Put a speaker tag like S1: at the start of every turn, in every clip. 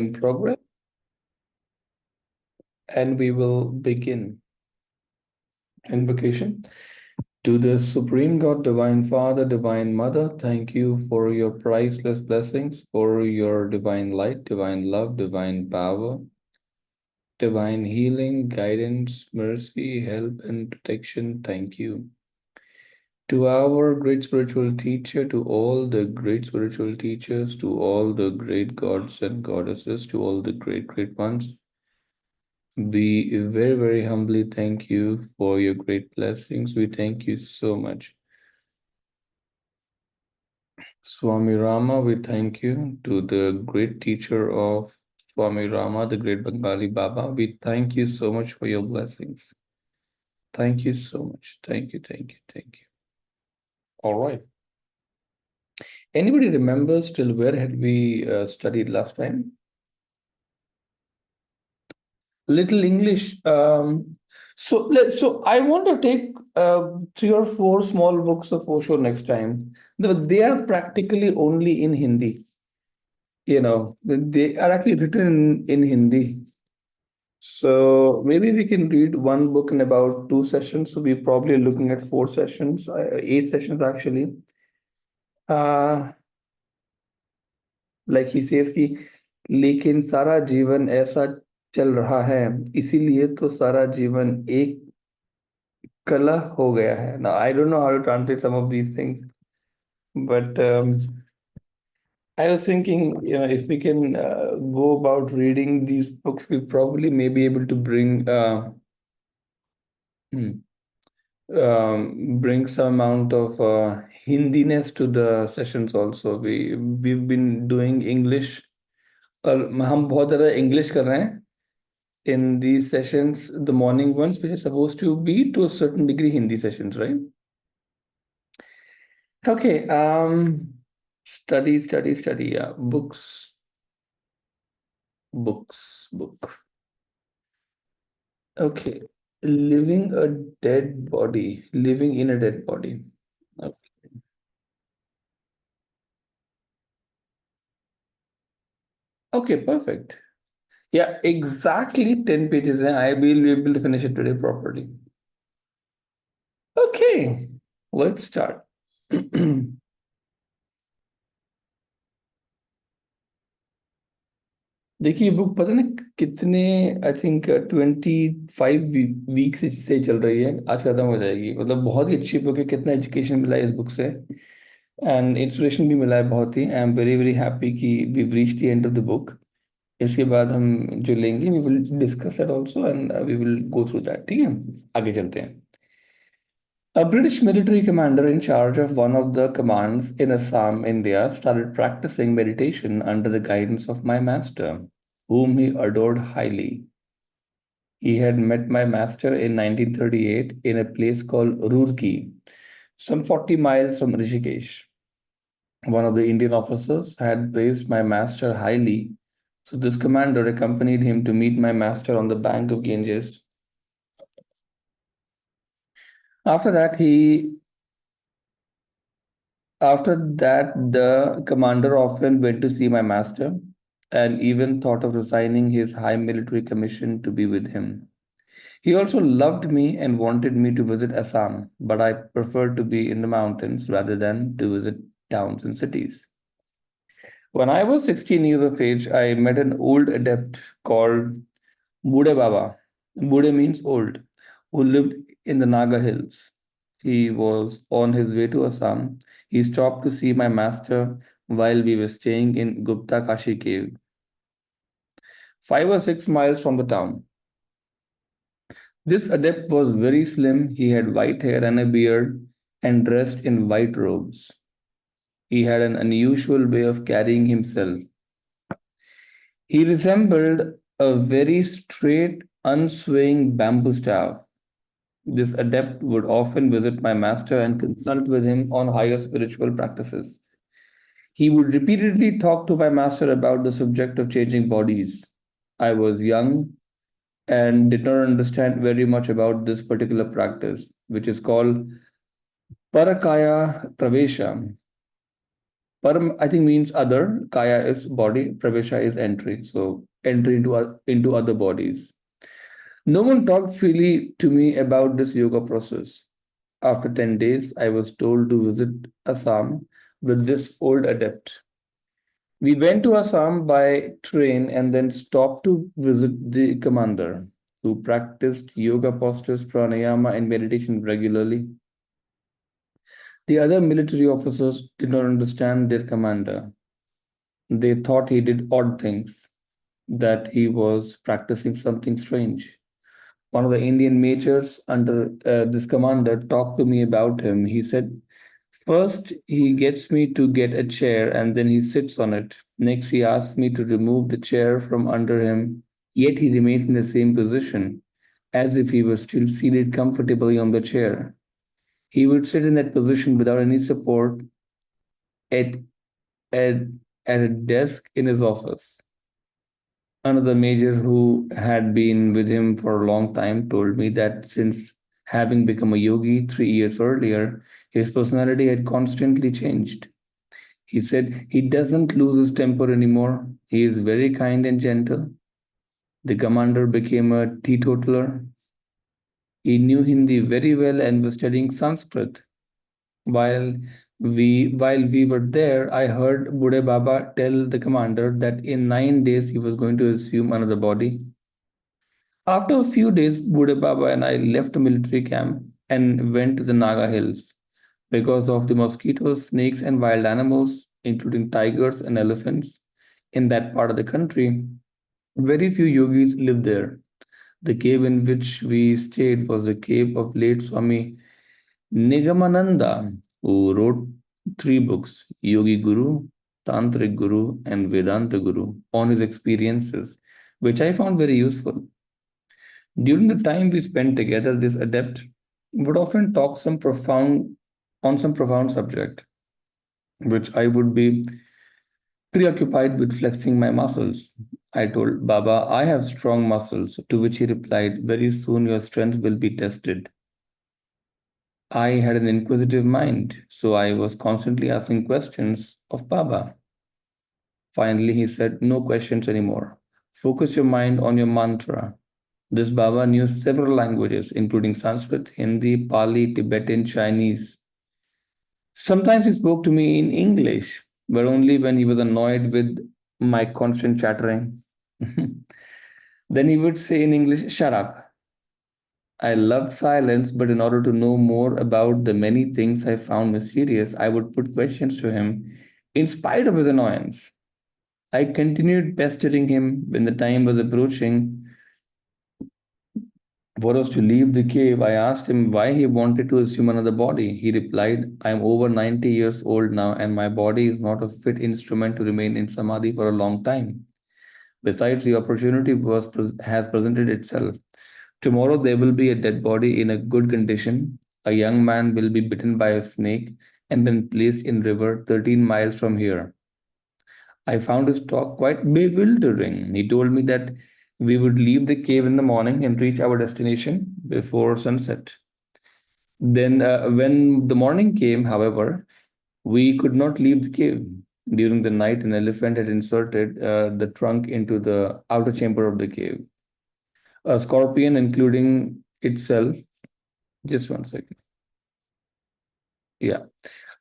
S1: in progress, and we will begin. Invocation. To the Supreme God, Divine Father, Divine Mother, thank you for your priceless blessings, for your divine light, divine love, divine power, divine healing, guidance, mercy, help, and protection. Thank you. To our great spiritual teacher, to all the great spiritual teachers, to all the great gods and goddesses, to all the great ones, we very, very humbly thank you for your great blessings. We thank you so much. Swami Rama, we thank you. To the great teacher of Swami Rama, the great Bengali Baba, we thank you so much for your blessings. Thank you so much. Thank you, thank you, thank you. All right. Anybody remembers till where had we studied last time? Little English. So I want to take 3 or 4 small books of Osho next time. They are practically only in Hindi. They are actually written in Hindi. So maybe we can read one book in about 2 sessions. So we're probably looking at 4 sessions, 8 sessions actually. Like he says कि लेकिन सारा जीवन ऐसा चल रहा है, इसीलिए तो सारा जीवन एक कला हो गया है. Now I don't know how to translate some of these things, but I was thinking, if we can go about reading these books, we probably may be able to bring bring some amount of Hindiness to the sessions also. We've been doing English, और हम बहुत ज़्यादा English कर रहे हैं in these sessions, the morning ones, which are supposed to be to a certain degree Hindi sessions, right? Okay. Study. Yeah. Books. Book. Okay. Living a dead body. Living in a dead body. Okay. Okay, perfect. Yeah, exactly 10 pages. And I will be able to finish it today properly. Okay, let's start. देखिए book पता नहीं कितने, I think 25 weeks से चल रही है, आज खत्म हो जाएगी. मतलब बहुत ही अच्छी बुक है, कितना एजुकेशन मिला है इस बुक से एंड इंस्पिरेशन भी मिला है बहुत ही. I am very very happy कि we reach the end of the book. इसके बाद हम जो लेंगे we will discuss it also and we will go through that. ठीक है, आगे चलते हैं. A British military commander in charge of one of the commands in Assam, India, started practicing meditation under the guidance of my master, whom he adored highly. He had met my master in 1938 in a place called Roorkee, some 40 miles from Rishikesh. One of the Indian officers had praised my master highly, so this commander accompanied him to meet my master on the bank of Ganges. After that, the commander often went to see my master and even thought of resigning his high military commission to be with him. He also loved me and wanted me to visit Assam, but I preferred to be in the mountains rather than to visit towns and cities. When I was 16 years of age, I met an old adept called Bude Baba. Bude means old, who lived in the Naga hills. He was on his way to Assam. He stopped to see my master while we were staying in Gupta Kashi cave, 5 or 6 miles from the town. This adept was very slim. He had white hair and a beard and dressed in white robes. He had an unusual way of carrying himself. He resembled a very straight, unswaying bamboo staff. This adept would often visit my master and consult with him on higher spiritual practices. He would repeatedly talk to my master about the subject of changing bodies. I was young and did not understand very much about this particular practice, which is called Parakaya Pravesha. Param, I think, means other. Kaya is body. Pravesha is entry. So entry into other bodies. No one talked freely to me about this yoga process. After 10 days, I was told to visit Assam with this old adept. We went to Assam by train and then stopped to visit the commander, who practiced yoga postures, pranayama, and meditation regularly. The other military officers did not understand their commander. They thought he did odd things, that he was practicing something strange. One of the Indian majors under this commander talked to me about him. He said, first, he gets me to get a chair and then he sits on it. Next, he asks me to remove the chair from under him, yet he remains in the same position, as if he were still seated comfortably on the chair. He would sit in that position without any support at, at, at a desk in his office. Another major who had been with him for a long time told me that since having become a yogi 3 years earlier, his personality had constantly changed. He said he doesn't lose his temper anymore. He is very kind and gentle. The commander became a teetotaler. He knew Hindi very well and was studying Sanskrit. While while we were there, I heard Bude Baba tell the commander that in 9 days he was going to assume another body. After a few days, Bude Baba and I left the military camp and went to the Naga Hills because of the mosquitoes, snakes, and wild animals, including tigers and elephants, in that part of the country. Very few yogis live there. The cave in which we stayed was the cave of late Swami Nigamananda, who wrote three books, Yogi Guru, Tantric Guru, and Vedanta Guru, on his experiences, which I found very useful. During the time we spent together, this adept would often talk some profound subject, which I would be preoccupied with flexing my muscles. I told Baba, I have strong muscles, to which he replied, very soon your strength will be tested. I had an inquisitive mind, so I was constantly asking questions of Baba. Finally, he said, no questions anymore. Focus your mind on your mantra. This Baba knew several languages, including Sanskrit, Hindi, Pali, Tibetan, Chinese. Sometimes he spoke to me in English, but only when he was annoyed with my constant chattering. Then he would say in English, shut up. I loved silence, but in order to know more about the many things I found mysterious, I would put questions to him in spite of his annoyance. I continued pestering him when the time was approaching for us to leave the cave. I asked him why he wanted to assume another body. He replied, I am over 90 years old now, and my body is not a fit instrument to remain in samadhi for a long time. Besides, the opportunity has presented itself. Tomorrow there will be a dead body in a good condition. A young man will be bitten by a snake and then placed in river 13 miles from here. I found his talk quite bewildering. He told me that we would leave the cave in the morning and reach our destination before sunset. Then, when the morning came, however, we could not leave the cave. During the night, an elephant had inserted the trunk into the outer chamber of the cave. A scorpion, including itself, just one second. Yeah.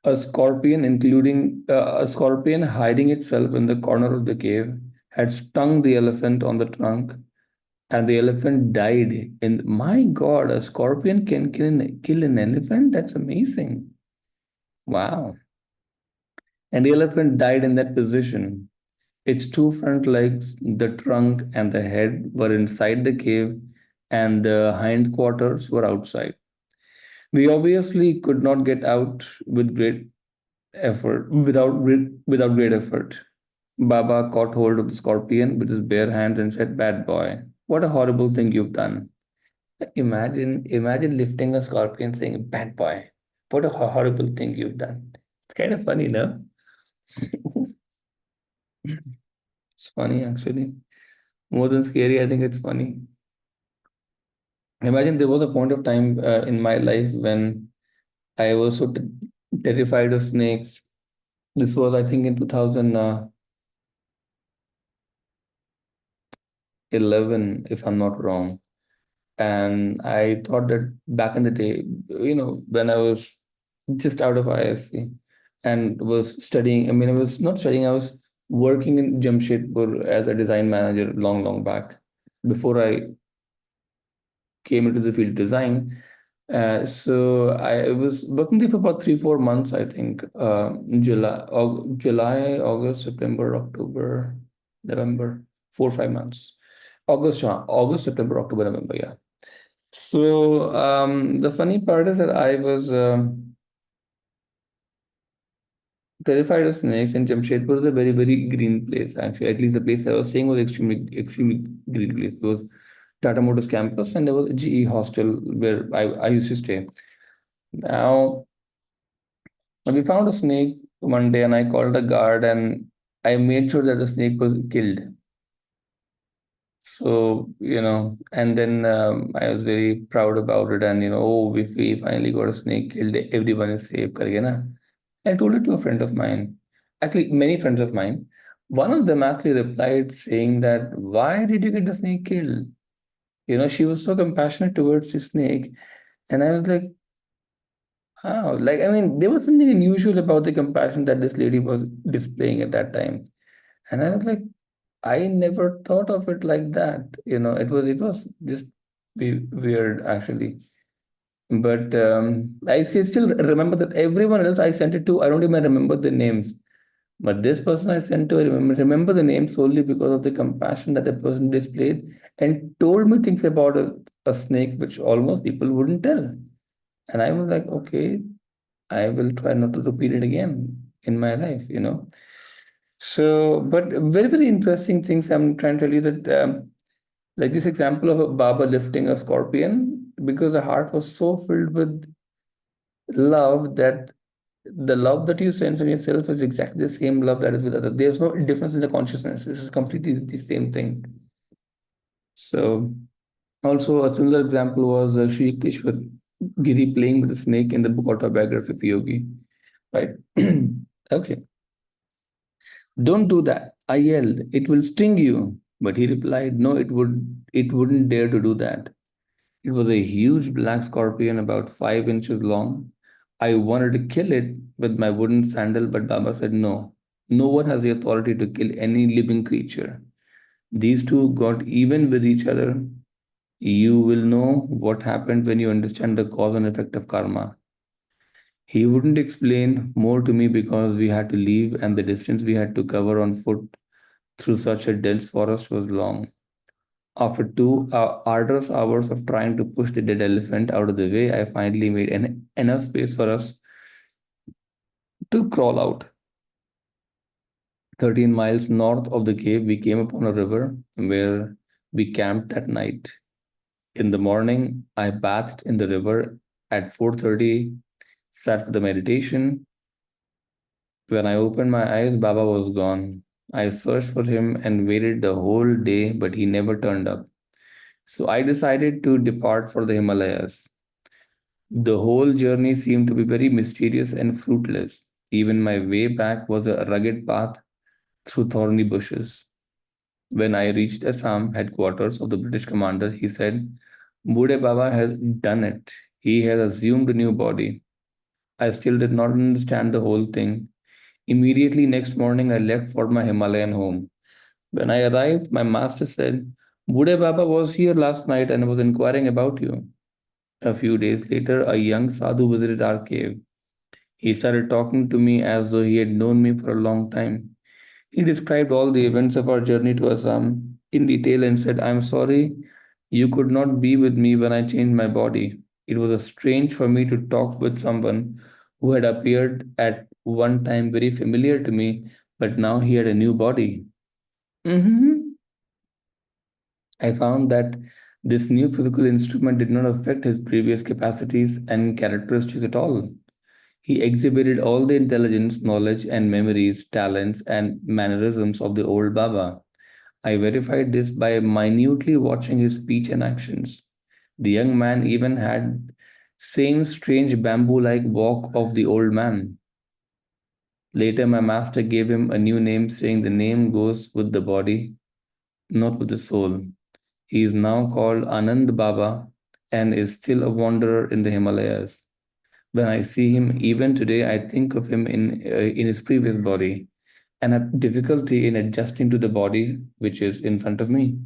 S1: A scorpion hiding itself in the corner of the cave had stung the elephant on the trunk, and the elephant died. And my God, a scorpion can kill an elephant? That's amazing. Wow. And the elephant died in that position. Its two front legs, the trunk, and the head were inside the cave, and the hindquarters were outside. We obviously could not get out with great effort, without great effort. Baba caught hold of the scorpion with his bare hands and said, bad boy, what a horrible thing you've done. Imagine lifting a scorpion saying, bad boy, what a horrible thing you've done. It's kind of funny, no? It's funny, actually. More than scary, I think it's funny. Imagine there was a point of time in my life when I was so terrified of snakes. This was, I think, in 2011, if I'm not wrong. And I thought that back in the day, when I was just out of ISC and was studying, I mean, I was not studying, I was working in Jamshedpur as a design manager long, long back before I came into the field of design. So I was working there for about 3, 4 months, I think. July, August, September, October, November, 4, 5 months. August, September, October, November, yeah. So the funny part is that I was terrified of snakes, and Jamshedpur was a very, very green place, actually. At least the place I was staying was extremely, extremely green place. It was Tata Motors campus, and there was a GE hostel where I used to stay. Now, we found a snake one day, and I called a guard, and I made sure that the snake was killed. So, and then I was very proud about it. And, oh, we finally got a snake killed, everyone is safe. Karke na? I told it to a friend of mine, actually, many friends of mine. One of them actually replied saying that, why did you get the snake killed? She was so compassionate towards the snake. And I was like, how? Like, I mean, there was something unusual about the compassion that this lady was displaying at that time. And I was like, I never thought of it like that. It was just weird actually. But I still remember that everyone else I sent it to, I don't even remember the names. But this person I sent to, I remember the name solely because of the compassion that the person displayed and told me things about a snake which almost people wouldn't tell. And I was like, okay, I will try not to repeat it again in my life. So, but very, very interesting things I'm trying to tell you that, like this example of a Baba lifting a scorpion, because the heart was so filled with love that the love that you sense in yourself is exactly the same love that is with others. There's no difference in the consciousness. This is completely the same thing. So, also a similar example was Sri Yukteswar Giri playing with a snake in the book autobiography of Yogi, right? Okay. Don't do that. I yelled, it will sting you. But he replied, no, it wouldn't dare to do that. It was a huge black scorpion about 5 inches long. I wanted to kill it with my wooden sandal, but Baba said no. No one has the authority to kill any living creature. These two got even with each other. You will know what happened when you understand the cause and effect of karma. He wouldn't explain more to me because we had to leave, and the distance we had to cover on foot through such a dense forest was long. After two arduous hours of trying to push the dead elephant out of the way, I finally made enough space for us to crawl out. 13 miles north of the cave, we came upon a river where we camped that night. In the morning, I bathed in the river at 4:30, sat for the meditation. When I opened my eyes, Baba was gone. I searched for him and waited the whole day, but he never turned up. So I decided to depart for the Himalayas. The whole journey seemed to be very mysterious and fruitless. Even my way back was a rugged path through thorny bushes. When I reached Assam headquarters of the British commander, he said, Bude Baba has done it. He has assumed a new body. I still did not understand the whole thing. Immediately next morning, I left for my Himalayan home. When I arrived, my master said, Bude Baba was here last night and was inquiring about you. A few days later, a young sadhu visited our cave. He started talking to me as though he had known me for a long time. He described all the events of our journey to Assam in detail and said, I'm sorry you could not be with me when I changed my body. It was strange for me to talk with someone who had appeared at one time very familiar to me, but now he had a new body. Mhm. I found that this new physical instrument did not affect his previous capacities and characteristics at all. He exhibited all the intelligence, knowledge, and memories, talents, and mannerisms of the old Baba. I verified this by minutely watching his speech and actions. The young man even had same strange bamboo-like walk of the old man. Later, my master gave him a new name, saying the name goes with the body, not with the soul. He is now called Anand Baba and is still a wanderer in the Himalayas. When I see him, even today, I think of him in his previous body and have difficulty in adjusting to the body which is in front of me.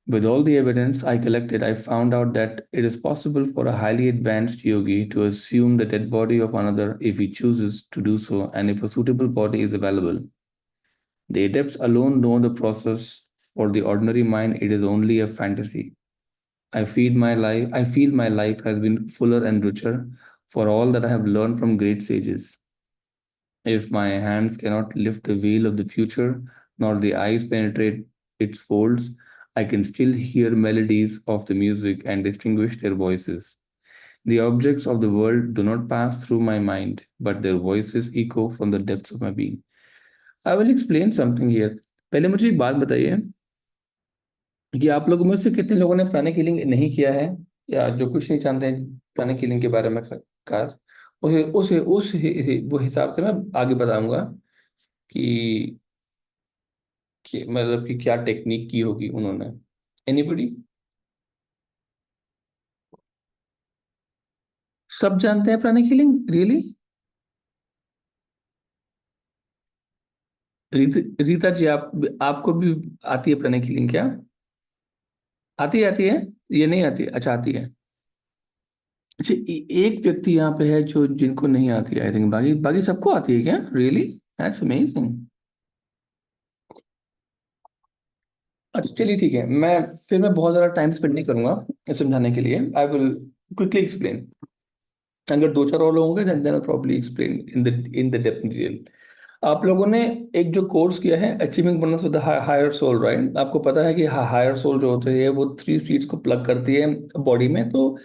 S1: With all the evidence I collected, I found out that it is possible for a highly advanced yogi to assume the dead body of another if he chooses to do so and if a suitable body is available. The adepts alone know the process. For the ordinary mind, it is only a fantasy. I feel my life has been fuller and richer for all that I have learned from great sages. If my hands cannot lift the wheel of the future, nor the eyes penetrate its folds, I can still hear melodies of the music and distinguish their voices. The objects of the world do not pass through my mind, but their voices echo from the depths of my being. I will explain something here. पहले मुझे एक बात बताइए कि आप लोगों में से कितने लोगों ने प्राणिक हीलिंग नहीं किया है, या जो कुछ नहीं जानते हैं प्राणिक हीलिंग के बारे में खास वो हिसाब से मैं आगे बताऊंगा कि मतलब कि क्या टेक्निक की होगी उन्होंने. एनीबडी? सब जानते हैं pranic healing really? Rita ji, आपको भी आती है प्राणिक हीलिंग क्या? आती है? ये नहीं आती? अच्छा, आती है. अच्छा, एक व्यक्ति यहाँ पे है जो जिनको नहीं आती है, आई थिंक. बाकी बाकी सबको आती है क्या रियली? That's amazing. अच्छा, चलिए ठीक है. मैं बहुत ज़्यादा टाइम स्पेंड नहीं करूंगा इसे समझाने के लिए. I will quickly explain. अगर दो चार और लोग होंगे then probably explain in the depth detail. आप लोगों ने एक जो कोर्स किया है achieving oneness with higher soul, right? आपको पता है कि हायर सोल जो होती है वो थ्री सीड्स को प्लग करती है बॉडी में. तो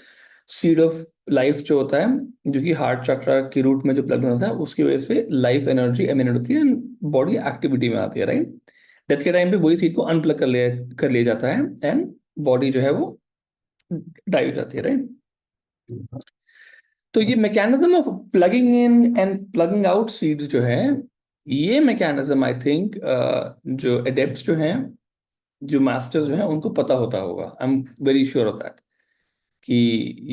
S1: सीड ऑफ लाइफ जो होता है, जो कि हार्ट चक्र की रूट में जो प्लग होता है, उसकी वजह से लाइफ एनर्जी एमिनेट होती है एंड बॉडी एक्टिविटी में आती है, राइट? डेथ के टाइम पे वही सीड को अनप्लग कर लिया जाता है एंड बॉडी जो है वो डाई हो जाती है, राइट? तो ये mechanism of plugging in and plugging out seeds जो है, ये मैकेनिज्म आई थिंक जो एडेप्ट्स जो हैं, जो मास्टर्स जो हैं, उनको पता होता होगा. आई am very sure of that. कि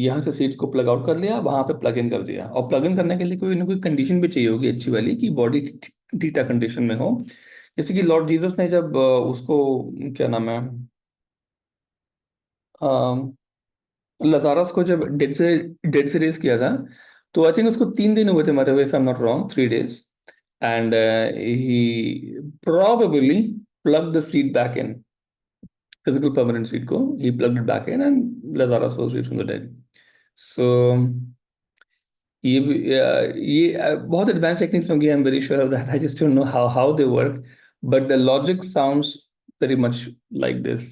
S1: यहाँ से सीड्स को प्लग आउट कर लिया, वहां पे प्लग इन कर दिया. और प्लग इन करने के लिए कोई ना कोई कंडीशन भी चाहिए होगी अच्छी वाली, कि बॉडी थीटा कंडीशन में हो. जैसे कि लॉर्ड जीसस ने जब उसको, क्या नाम है, लजारस को जब डेड से रेस किया था, तो आई थिंक उसको 3 दिन हुए थे मरे हुए, if I am not wrong, 3 days. And he probably plugged the seed back in, physical permanent seed को he plugged it back in and Lazarus was raised from the dead. So बहुत advanced techniques होंगी. I'm very sure of that. I just don't know how they work, but the logic sounds very much like this.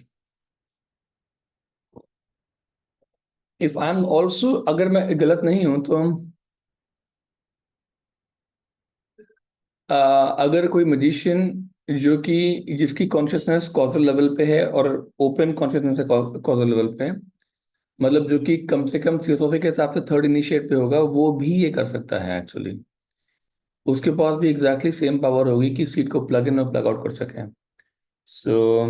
S1: If I'm also, अगर मैं गलत नहीं हूं तो अगर कोई मजिशियन जो कि जिसकी कॉन्शियसनेस कॉजल लेवल पे है और ओपन कॉन्शियसनेस है कॉजल लेवल पे, मतलब जो कि कम से कम थियोसॉफी के हिसाब से थर्ड इनिशिएट पे होगा, वो भी ये कर सकता है एक्चुअली. उसके पास भी एग्जैक्टली सेम पावर होगी कि सीट को प्लग इन और प्लग आउट कर सके. सो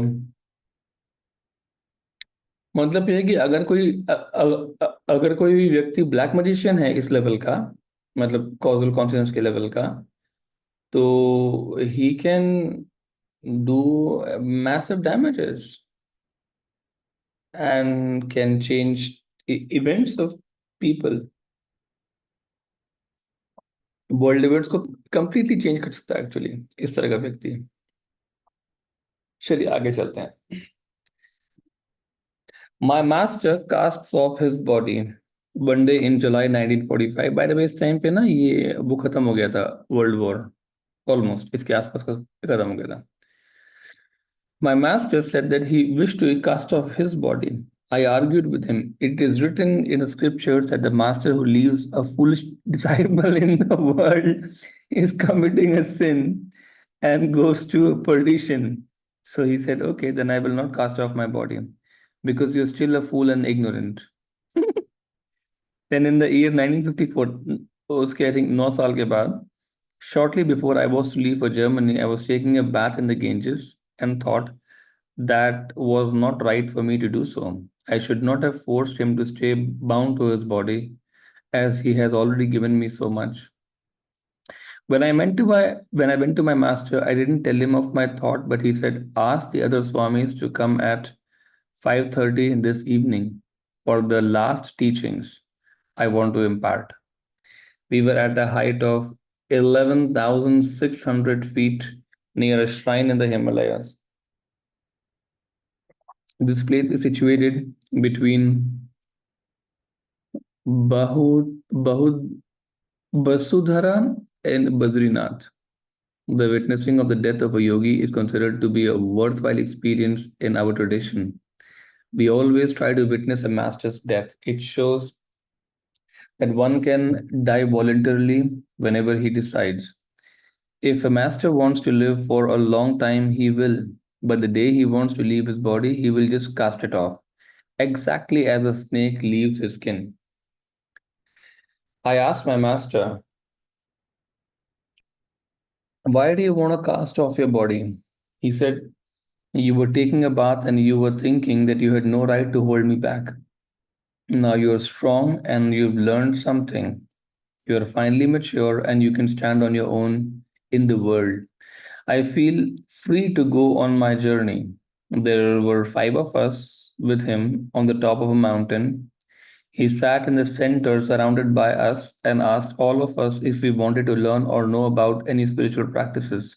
S1: मतलब ये है कि अगर कोई व्यक्ति ब्लैक मजिशियन है इस लेवल का, मतलब कॉजल कॉन्शियसनेस के लेवल का, तो he can do massive damages and can change events of people. World events को कंप्लीटली चेंज कर सकता है एक्चुअली इस तरह का व्यक्ति. चलिए आगे चलते हैं. My master casts off his body one day in July 1945. By the way, इस टाइम पे ना ये वो खत्म हो गया था, वर्ल्ड वॉर ऑलमोस्ट इसके आसपास का खत्म हो गया था. My master said that he wished to cast off his body. I argued with him. It is written in the scriptures that the master who leaves a foolish disciple in the world is committing a sin and goes to perdition. So he said, okay, then I will not cast off my body because you're still a fool and ignorant. Then in the year 1954, उसके I think 9 साल के बाद, Shortly before I was to leave for Germany, I was taking a bath in the Ganges and thought that was not right for me to do so. I should not have forced him to stay bound to his body as he has already given me so much. When I went to my master, I didn't tell him of my thought, but he said, "Ask the other swamis to come at 5:30 this evening for the last teachings I want to impart." We were at the height of 11,600 feet near a shrine in the Himalayas. This place is situated between Bahud Basudhara and Badrinath. The witnessing of the death of a yogi is considered to be a worthwhile experience in our tradition. We always try to witness a master's death. It shows that one can die voluntarily whenever he decides. If a master wants to live for a long time, he will. But the day he wants to leave his body, he will just cast it off, exactly as a snake leaves his skin. I asked my master, "Why do you want to cast off your body?" He said, "You were taking a bath and you were thinking that you had no right to hold me back. Now you're strong and you've learned something. You're finally mature and you can stand on your own in the world. I feel free to go on my journey." There were five of us with him on the top of a mountain. He sat in the center surrounded by us and asked all of us if we wanted to learn or know about any spiritual practices.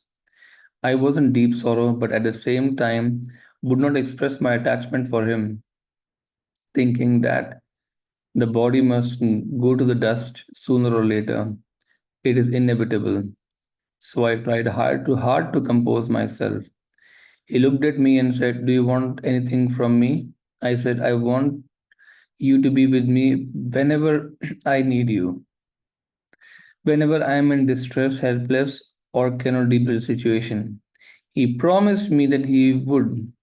S1: I was in deep sorrow, but at the same time would not express my attachment for him, thinking that the body must go to the dust sooner or later. It is inevitable. So I tried hard to compose myself. He looked at me and said, "Do you want anything from me?" I said, "I want you to be with me whenever I need you, whenever I am in distress, helpless, or cannot deal with the situation." He promised me that he would,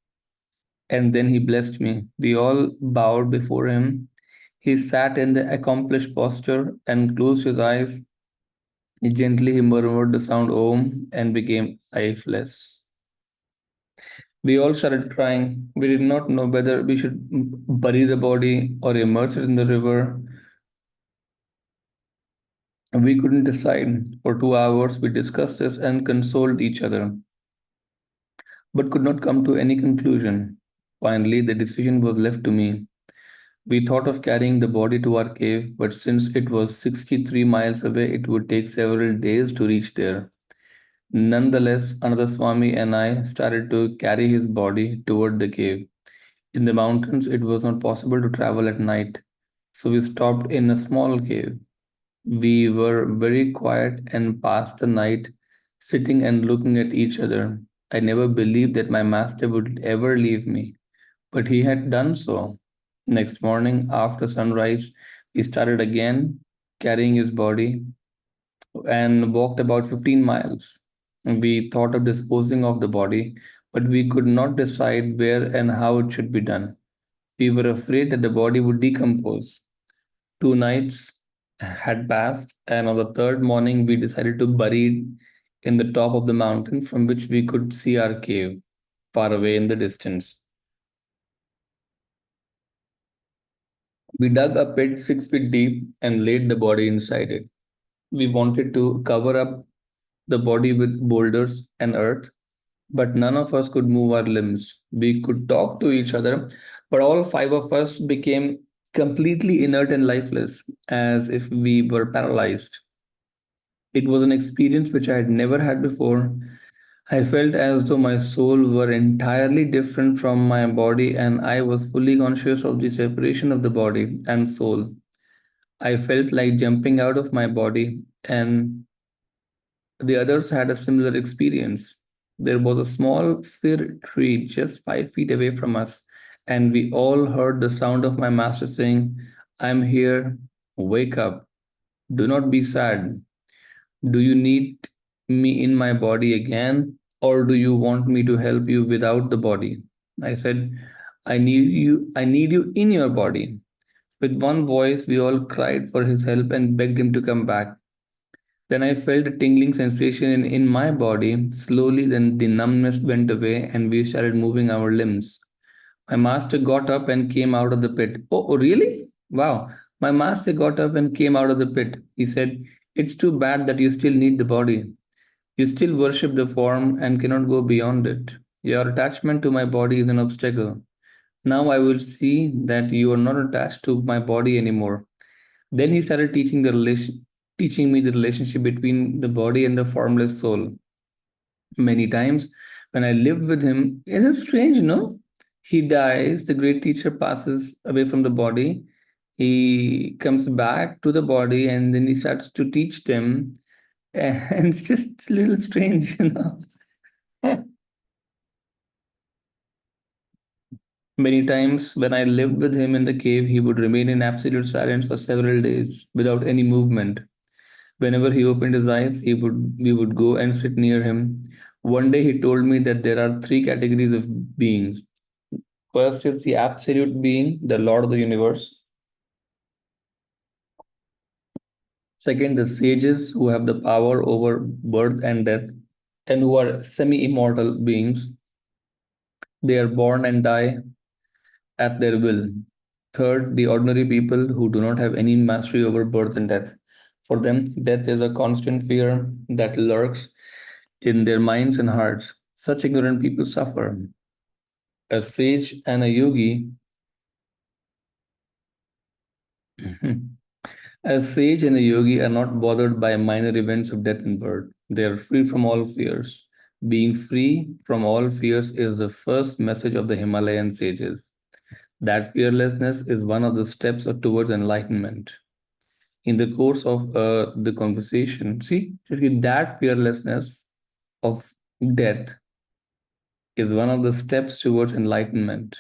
S1: and then he blessed me. We all bowed before him. He sat in the accomplished posture and closed his eyes. Gently, he murmured the sound Om and became lifeless. We all started crying. We did not know whether we should bury the body or immerse it in the river. We couldn't decide. For 2 hours, we discussed this and consoled each other, but could not come to any conclusion. Finally, the decision was left to me. We thought of carrying the body to our cave, but since it was 63 miles away, it would take several days to reach there. Nonetheless, another Swami and I started to carry his body toward the cave. In the mountains, it was not possible to travel at night, so we stopped in a small cave. We were very quiet and passed the night sitting and looking at each other. I never believed that my master would ever leave me, but he had done so. Next morning, after sunrise, we started again, carrying his body, and walked about 15 miles. We thought of disposing of the body, but we could not decide where and how it should be done. We were afraid that the body would decompose. 2 nights had passed, and on the third morning, we decided to bury it in the top of the mountain from which we could see our cave far away in the distance. We dug a pit 6 feet deep and laid the body inside it. We wanted to cover up the body with boulders and earth, but none of us could move our limbs. We could talk to each other, but all five of us became completely inert and lifeless, as if we were paralyzed. It was an experience which I had never had before. I felt as though my soul were entirely different from my body, and I was fully conscious of the separation of the body and soul. I felt like jumping out of my body, and the others had a similar experience. There was a small fir tree just 5 feet away from us, and we all heard the sound of my master saying, "I'm here, wake up, do not be sad. Do you need me in my body again, or do you want me to help you without the body?" I said, I need you in your body." With one voice, we all cried for his help and begged him to come back. Then I felt a tingling sensation in my body. Slowly, then the numbness went away and we started moving our limbs. My master got up and came out of the pit. Oh, really? Wow. My master got up and came out of the pit. He said, "It's too bad that you still need the body. You still worship the form and cannot go beyond it. Your attachment to my body is an obstacle. Now I will see that you are not attached to my body anymore." Then he started teaching me the relationship between the body and the formless soul. Many times when I lived with him, is it strange, no? He dies, the great teacher passes away from the body. He comes back to the body and then he starts to teach them. And it's just a little strange, you know. Many times when I lived with him in the cave, he would remain in absolute silence for several days without any movement. Whenever he opened his eyes, he would we would go and sit near him. One day he told me that there are three categories of beings. First is the absolute being, the Lord of the universe. Second, the sages who have the power over birth and death and who are semi-immortal beings. They are born and die at their will. Third, the ordinary people who do not have any mastery over birth and death. For them, death is a constant fear that lurks in their minds and hearts. Such ignorant people suffer. A sage and a yogi, a sage and a yogi are not bothered by minor events of death and birth. They are free from all fears. Being free from all fears is the first message of the Himalayan sages. That fearlessness is one of the steps towards enlightenment. In the course of the conversation, see, that fearlessness of death is one of the steps towards enlightenment.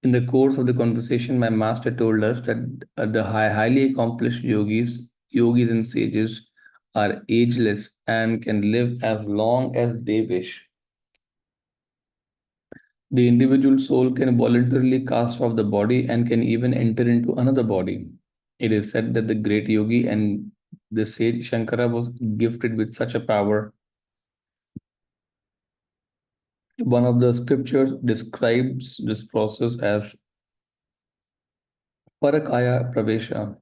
S1: In the course of the conversation, my master told us that the highly accomplished yogis and sages are ageless and can live as long as they wish. The individual soul can voluntarily cast off the body and can even enter into another body. It is said that the great yogi and the sage Shankara was gifted with such a power. One of the scriptures describes this process as Parakaya Pravesha.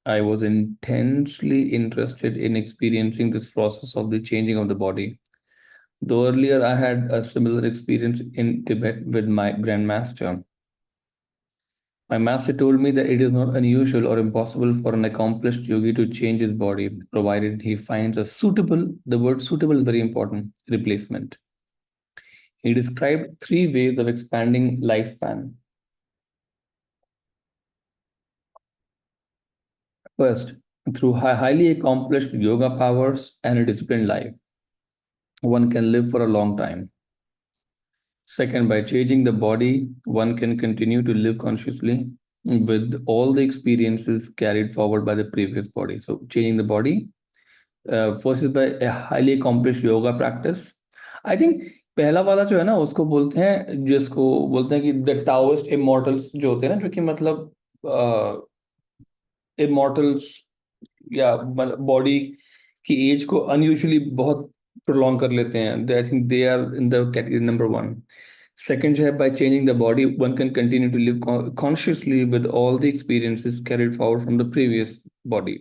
S1: I was intensely interested in experiencing this process of the changing of the body. Though earlier I had a similar experience in Tibet with my grandmaster. My master told me that it is not unusual or impossible for an accomplished yogi to change his body, provided he finds a suitable, the word suitable is very important, replacement. He described three ways of expanding lifespan. First, through highly accomplished yoga powers and a disciplined life, one can live for a long time. Second, by changing the body, one can continue to live consciously with all the experiences carried forward by the previous body. So, changing the body, first is by a highly accomplished yoga practice. I think पहला वाला जो है ना उसको बोलते हैं जिसको बोलते हैं कि द टाओइस्ट इमॉर्टल्स जो होते हैं ना जो कि मतलब इमॉर्टल्स या बॉडी की एज को अनयूजुअली बहुत प्रोलॉन्ग कर लेते हैं I think they are in the category number one second जो है by changing the body one can continue to live consciously with all the experiences carried forward from the previous body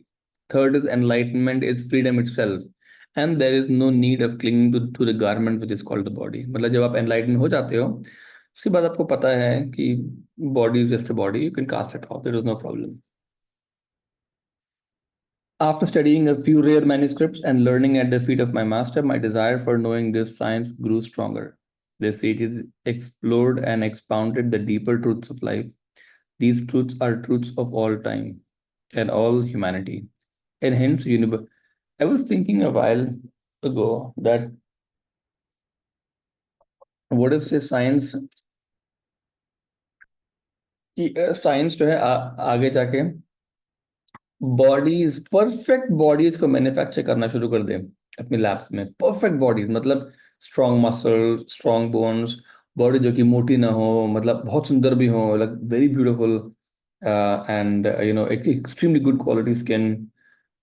S1: third is enlightenment is freedom itself and there is no need of clinging to the garment which is called the body मतलब जब आप enlighten हो जाते हो उसके बाद आपको पता है कि body is just a body you can cast it off there is no problem. After studying a few rare manuscripts and learning at the feet of my master, my desire for knowing this science grew stronger. The sages explored and expounded the deeper truths of life. These truths are truths of all time and all humanity. And hence, I was thinking a while ago that what if say science जो है आगे जाके bodies perfect bodies को manufacture करना शुरू कर दें अपनी लैब्स में परफेक्ट बॉडीज मतलब strong muscle strong bones body जो कि मोटी ना हो मतलब बहुत सुंदर भी हो like very beautiful and extremely good quality skin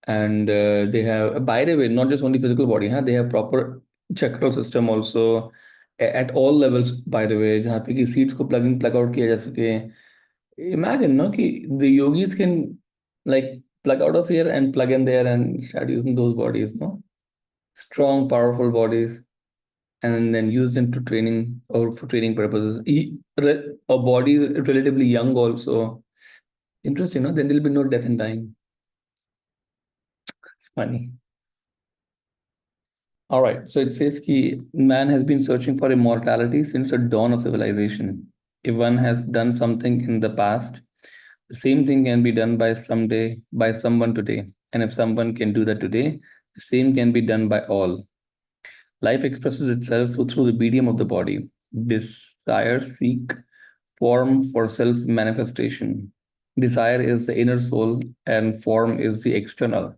S1: And they have, by the way, not just only physical body, huh? They have proper chakral system also at all levels, by the way, जहाँ पे कि seeds को plug in plug out किया जा सके. Imagine, no, कि the yogis can like plug out of here and plug in there and start using those bodies, no? Strong, powerful bodies, and then use them to training or for training purposes. A body is relatively young also. Interesting, no? Then there'll be no death in dying. It's funny. All right, so it says that man has been searching for immortality since the dawn of civilization. If one has done something in the past, the same thing can be done by someday by someone today. And if someone can do that today, the same can be done by all. Life expresses itself through the medium of the body. Desires seek form for self manifestation. Desire is the inner soul, and form is the external.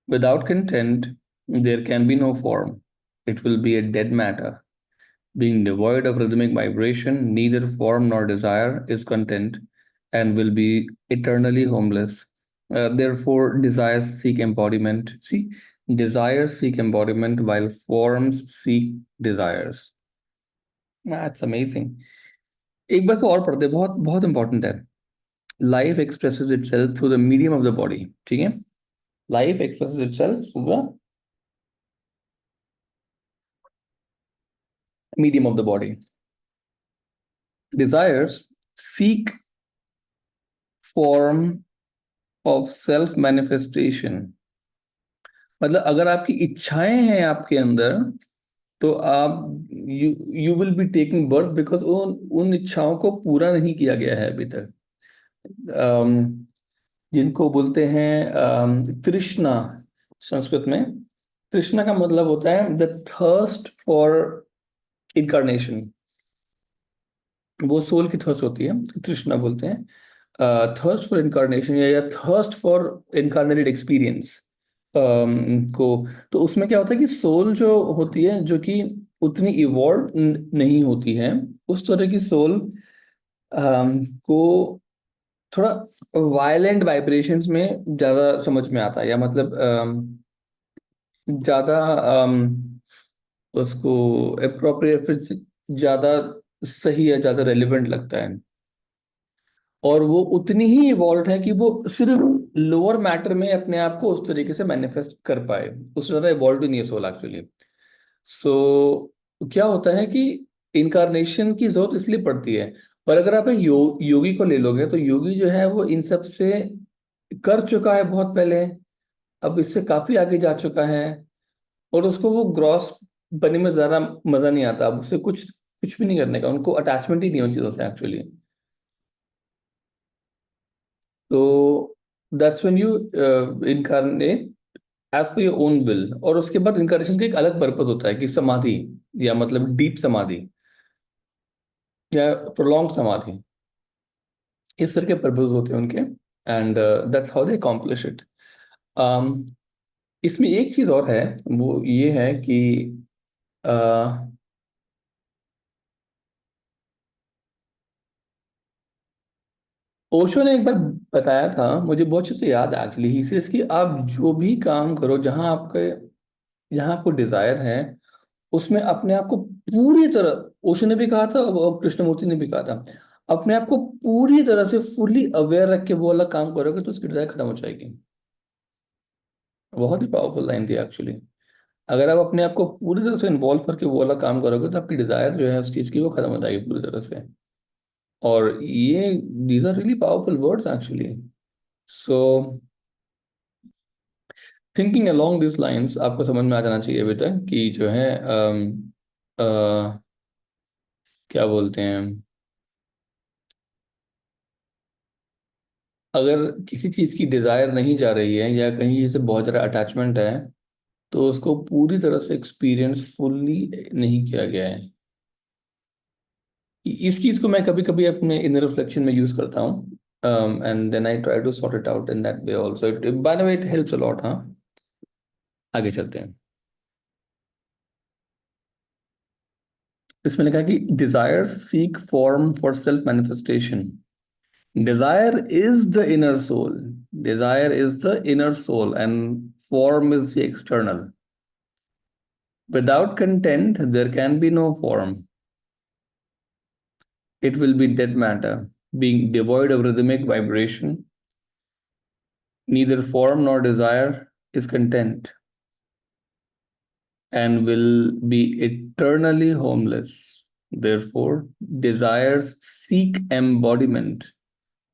S1: Without content, there can be no form. It will be a dead matter. Being devoid of rhythmic vibration, neither form nor desire is content and will be eternally homeless. Therefore, desires seek embodiment. See, desires seek embodiment while forms seek desires. That's amazing. एक बार को और पढ़ते हैं, बहुत बहुत important है. Life expresses itself through the medium of the body. ठीक है? Life expresses itself through the medium of the body. Desires seek form of self manifestation. मतलब अगर आपकी इच्छाएं हैं आपके अंदर, तो आप you will be taking birth because उन इच्छाओं को पूरा नहीं किया गया है अभी तक. जिनको बोलते हैं तृष्णा संस्कृत में. तृष्णा का मतलब होता है द थर्स्ट फॉर इनकारनेशन. वो सोल की थर्स्ट होती है, तृष्णा बोलते हैं. थर्स्ट फॉर इनकारनेशन या थर्स्ट फॉर इनकारनेटेड एक्सपीरियंस को. तो उसमें क्या होता है कि सोल जो होती है, जो कि उतनी इवॉल्व नहीं होती है, उस तरह की सोल को थोड़ा वायलेंट वाइब्रेशंस में ज्यादा समझ में आता है, या मतलब ज्यादा उसको अप्रोप्रिएट, ज्यादा सही है, ज्यादा रेलिवेंट लगता है. और वो उतनी ही इवॉल्व है कि वो सिर्फ लोअर मैटर में अपने आप को उस तरीके से मैनिफेस्ट कर पाए. उस तरह इवॉल्व नहीं है सोल एक्चुअली. सो क्या होता है कि इनकारनेशन की जरूरत इसलिए पड़ती है. पर अगर आप एक योगी को ले लोगे, तो योगी जो है वो इन सब से कर चुका है बहुत पहले, अब इससे काफी आगे जा चुका है, और उसको वो ग्रॉस बनने में ज्यादा मजा नहीं आता. अब उससे कुछ कुछ भी नहीं करने का, उनको अटैचमेंट ही नहीं हो चीजों से एक्चुअली. तो that's when you incarnate as per your own will. और उसके बाद इनकारनेशन का एक अलग पर्पस होता है कि समाधि, या मतलब डीप समाधि या प्रोलॉन्ग समाधि. इस तरह के पर्पस होते हैं उनके. And that's how they accomplish it. इसमें एक चीज और है, वो ये है कि ओशो ने एक बार बताया था, मुझे बहुत अच्छे से याद है एक्चुअली. ही सेज कि आप जो भी काम करो, जहां आपको डिजायर है, उसमें अपने आप को पूरी तरह, ओशो ने भी कहा था और कृष्णमूर्ति ने भी कहा था, अपने आप को पूरी तरह से फुली अवेयर रख के वो वाला काम करोगे तो उसकी डिजायर खत्म हो जाएगी. बहुत ही पावरफुल लाइन थी एक्चुअली. अगर आप अपने आप को पूरी तरह से इन्वॉल्व करके वो वाला काम करोगे, तो आपकी डिजायर जो है उस चीज की, वो खत्म हो जाएगी पूरी तरह से. और ये these are really powerful words actually. So thinking along this lines, आपको समझ में आ जाना चाहिए अभी तक कि जो है क्या बोलते हैं, अगर किसी चीज की डिजायर नहीं जा रही है, या कहीं से बहुत ज़्यादा अटैचमेंट है, तो उसको पूरी तरह से एक्सपीरियंस फुल्ली नहीं किया गया है. इस चीज को मैं कभी कभी अपने इनर रिफ्लेक्शन में यूज करता हूँ. And then I try to sort it out in that way also. It by the way it helps a lot. हाँ, आगे चलते हैं. इसमें लिखा है कि desire seek form for self manifestation. Desire is the inner soul. Desire is the inner soul and form is the external. Without content, there can be no form. It will be dead matter, being devoid of rhythmic vibration. Neither form nor desire is content and will be eternally homeless. Therefore, desires seek embodiment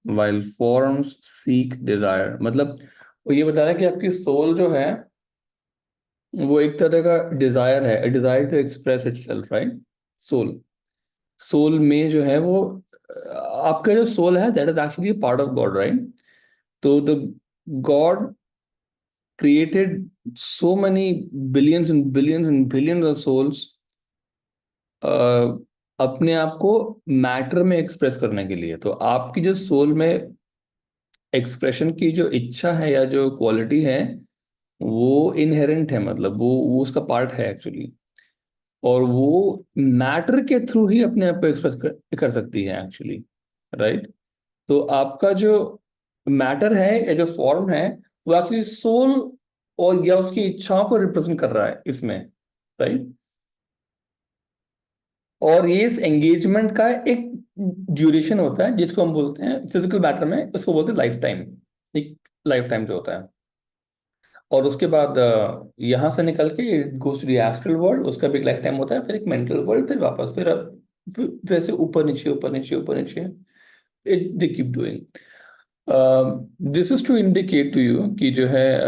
S1: while forms seek desire. मतलब वो ये बता रहा है कि आपकी soul जो है वो एक तरह का डिजायर है, desire to express itself, right? Soul, soul में जो है वो आपका जो सोल है that is actually part of God, right? तो the God created so many billions and billions and billions of souls अपने आप को मैटर में एक्सप्रेस करने के लिए। तो आपकी जो सोल में एक्सप्रेशन की जो इच्छा है या जो क्वालिटी है वो इनहेरेंट है, मतलब वो उसका पार्ट है एक्चुअली। और वो मैटर के थ्रू ही अपने आप को एक्सप्रेस कर सकती है एक्चुअली, राइट? तो आपका जो मैटर है या जो फॉर्म है वो एक्चुअली सोल और या उसकी इच्छाओं को रिप्रेजेंट कर रहा है इसमें, राइट? और ये इस एंगेजमेंट का एक ड्यूरेशन होता है जिसको हम बोलते हैं फिजिकल मैटर में, उसको बोलते हैं लाइफ टाइम। एक लाइफ टाइम जो होता है, और उसके बाद यहाँ से निकल के it goes to the astral world, उसका भी एक लाइफ टाइम होता है, फिर एक मेंटल वर्ल्ड, फिर वापस वैसे ऊपर नीचे ऊपर नीचे ऊपर नीचे it they keep doing. This is to indicate to you कि जो है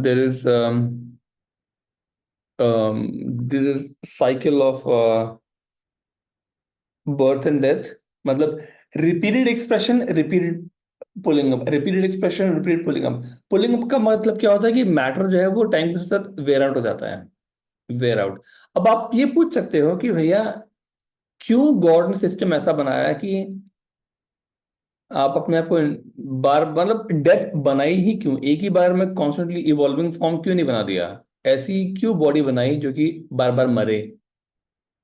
S1: there is this is cycle of birth and death. मतलब repeated expression, repeated pulling up, repeated expression, repeated pulling up. Pulling up का मतलब क्या होता है कि मैटर जो है वो टाइम के साथ वेयर आउट हो जाता है, वेयर आउट। अब आप ये पूछ सकते हो कि भैया क्यों गॉड ने सिस्टम ऐसा बनाया है कि आप अपने आप को बार मतलब डेथ बनाई ही क्यों, एक ही बार में कॉन्स्टेंटली इवॉल्विंग फॉर्म क्यों नहीं बना दिया? ऐसी क्यों बॉडी बनाई जो कि बार बार मरे?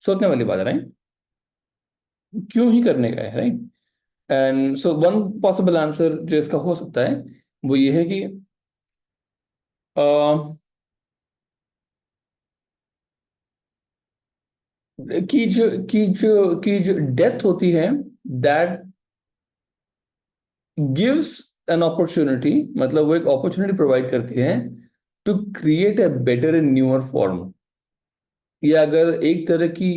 S1: सोचने वाली बात है, राइट? क्यों ही करने का है, right? And so one possible answer जो इसका हो सकता है वो ये है कि जो डेथ होती है दैट गिव्स एन अपॉर्चुनिटी, मतलब वो एक अपॉर्चुनिटी प्रोवाइड करती है to create a better and newer form. या अगर एक तरह की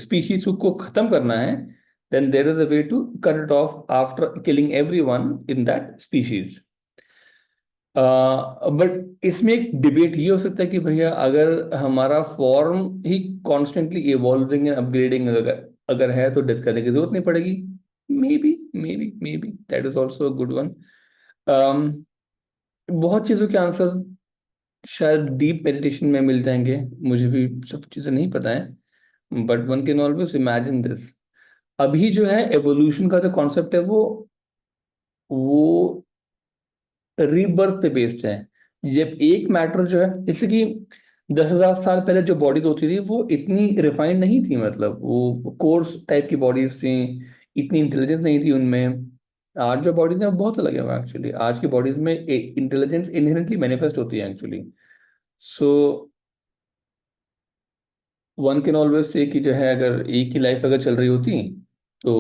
S1: स्पीशीज को खत्म करना है then there is a way to cut it off after killing everyone in that species. But इसमें एक डिबेट ये हो सकता है कि भैया अगर हमारा form he constantly evolving and upgrading अगर अगर है तो डेथ करने की जरूरत नहीं पड़ेगी। May be that is also good one. बहुत चीज़ों के आंसर शायद डीप मेडिटेशन में मिल जाएंगे, मुझे भी सब चीज़ें नहीं पता है, but one can always imagine this. अभी जो है एवोल्यूशन का जो कॉन्सेप्ट है वो रीबर्थ पे बेस्ड है। जब एक मैटर जो है, जैसे कि 10,000 साल पहले जो बॉडीज होती थी वो इतनी रिफाइंड नहीं थी, मतलब वो कोर्स टाइप की बॉडीज थी, इतनी इंटेलिजेंस नहीं थी उनमें। आज जो बॉडीज हैं वो बहुत अलग है एक्चुअली। आज की बॉडीज में इंटेलिजेंस इनहेरेंटली मैनिफेस्ट होती है actually. So one can always say कि जो है अगर एक ही लाइफ अगर चल रही होती तो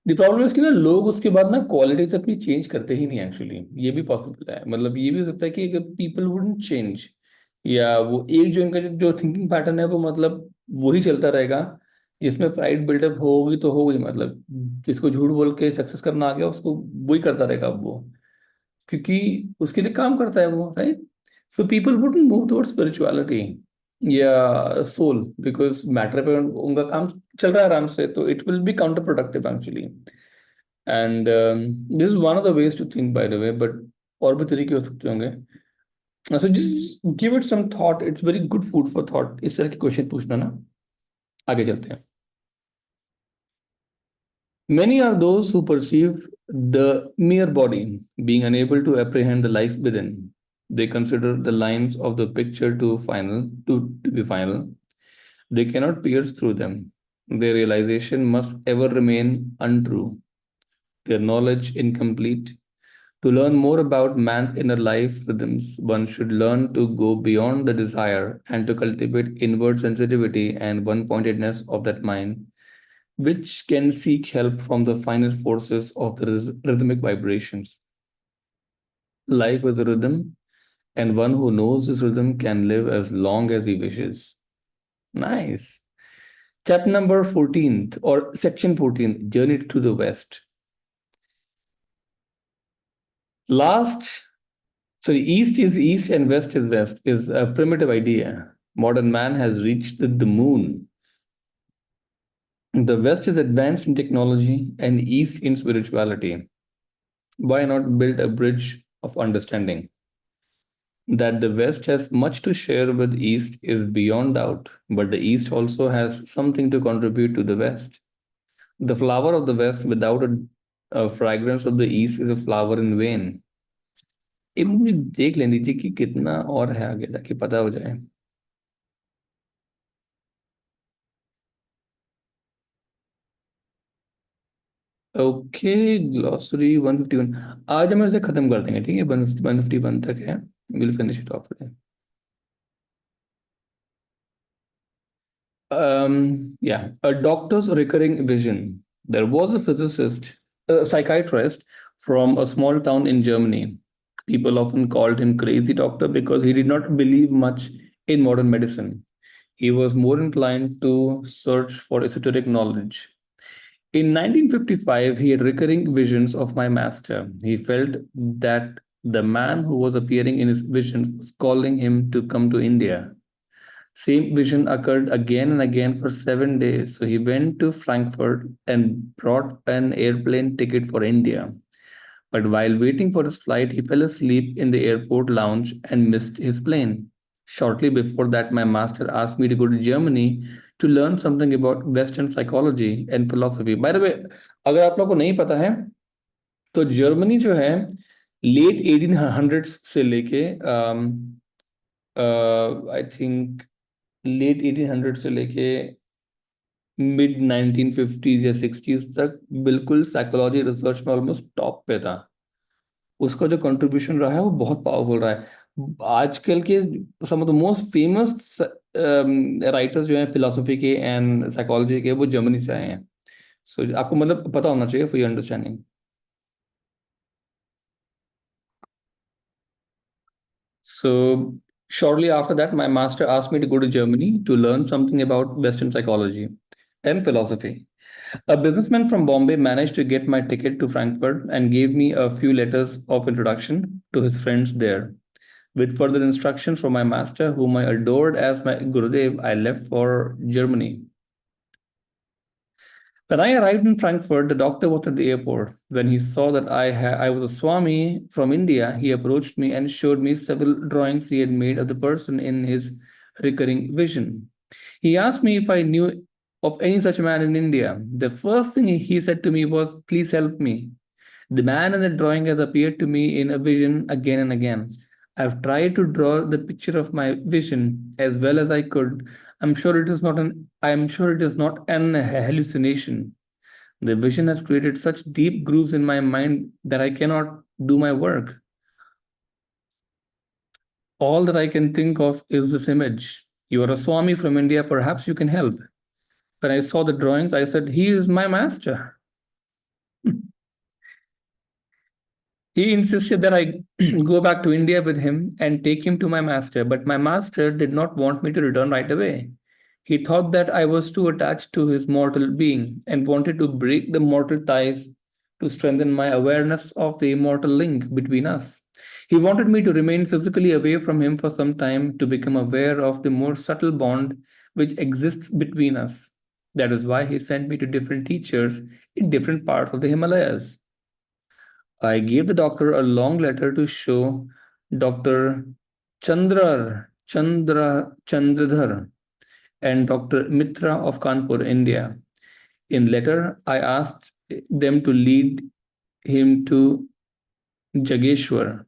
S1: द प्रॉब्लम है कि ना लोग उसके बाद ना क्वालिटीज अपनी चेंज करते ही नहीं एक्चुअली। ये भी पॉसिबल है, मतलब ये भी हो सकता है कि अगर पीपल वुडंट चेंज या वो एक जो इनका जो थिंकिंग पैटर्न है वो मतलब वही चलता रहेगा, जिसमें प्राइड बिल्डअप होगी तो होगी, मतलब जिसको झूठ बोल के सक्सेस करना आ गया उसको वही करता रहेगा अब वो, क्योंकि उसके लिए काम करता है वो, right? So people wouldn't move towards spirituality या सोल बिकॉज मैटर पे उनका काम चल रहा है आराम से, तो it will be counter productive actually. And this is one of the ways to think by the way, but और भी तरीके हो सकते होंगे। So just give it some thought, it's very good food for thought इस तरह के question पूछना ना। आगे चलते हैं। Many are those who perceive the mere body, being unable to apprehend the life within. They consider the lines of the picture to be final. They cannot pierce through them. Their realization must ever remain untrue. their knowledge incomplete. To learn more about man's inner life rhythms, one should learn to go beyond the desire and to cultivate inward sensitivity and one pointedness of that mind, which can seek help from the finer forces of the rhythmic vibrations. Life is a rhythm, and one who knows this rhythm can live as long as he wishes. Nice. Chapter number 14th or section 14, Journey to the West. Last, sorry, East is East and West is West is a primitive idea. Modern man has reached the moon. The West is advanced in technology and East in spirituality. Why not build a bridge of understanding? That the West has much to share with East is beyond doubt, but the East also has something to contribute to the West. The flower of the West without a fragrance of the East is a flower in vain. ये मुझे देख लेनी थी कि कितना और है आगे ताकि पता हो जाए. ओके, ग्लॉसरी 151 आज हम इसे खत्म कर देंगे, ठीक है. 151 तक है. Will finish it of. Yeah, a doctor's recurring vision. There was a physicist, a psychiatrist from a small town in Germany. People often called him crazy doctor because he did not believe much in modern medicine. He was more inclined to search for esoteric knowledge. In 1955, he had recurring visions of my master. He felt that the man who was appearing in his visions was calling him to come to India. Same vision occurred again and again for 7 days. So he went to Frankfurt and brought an airplane ticket for India. But while waiting for his flight, he fell asleep in the airport lounge and missed his plane. Shortly before that, my master asked me to go to Germany to learn something about Western psychology and philosophy. By the way, अगर आप लोगों को नहीं पता है तो Germany जो है लेट 1800s से लेके आई थिंक लेट 1800 से लेके मिड 1950s या 60s तक बिल्कुल साइकोलॉजी रिसर्च में ऑलमोस्ट टॉप पे था. उसका जो कंट्रीब्यूशन रहा है वो बहुत पावरफुल रहा है. आजकल के some of the most famous writers जो हैं फिलोसफी के एंड साइकोलॉजी के वो जर्मनी से आए हैं. सो आपको मतलब पता होना चाहिए for your understanding. So shortly after that, my master asked me to go to Germany to learn something about Western psychology and philosophy. A businessman from Bombay managed to get my ticket to Frankfurt and gave me a few letters of introduction to his friends there. With further instructions from my master, whom I adored as my Gurudev, I left for Germany. When I arrived in Frankfurt, the doctor was at the airport. When he saw that I was a Swami from India, he approached me and showed me several drawings he had made of the person in his recurring vision. He asked me if I knew of any such man in India. The first thing he said to me was, "Please help me. The man in the drawing has appeared to me in a vision again and again. I've tried to draw the picture of my vision as well as I could. I'm sure it is not an hallucination. The vision has created such deep grooves in my mind that I cannot do my work. All that I can think of is this image. You are a Swami from India, perhaps you can help." When I saw the drawings, I said, "He is my master." He insisted that I go back to India with him and take him to my master, but my master did not want me to return right away. He thought that I was too attached to his mortal being and wanted to break the mortal ties to strengthen my awareness of the immortal link between us. He wanted me to remain physically away from him for some time to become aware of the more subtle bond which exists between us. That is why he sent me to different teachers in different parts of the Himalayas. I gave the doctor a long letter to show Dr. Chandradhar and Dr. Mitra of Kanpur, India. In letter, I asked them to lead him to Jageshwar,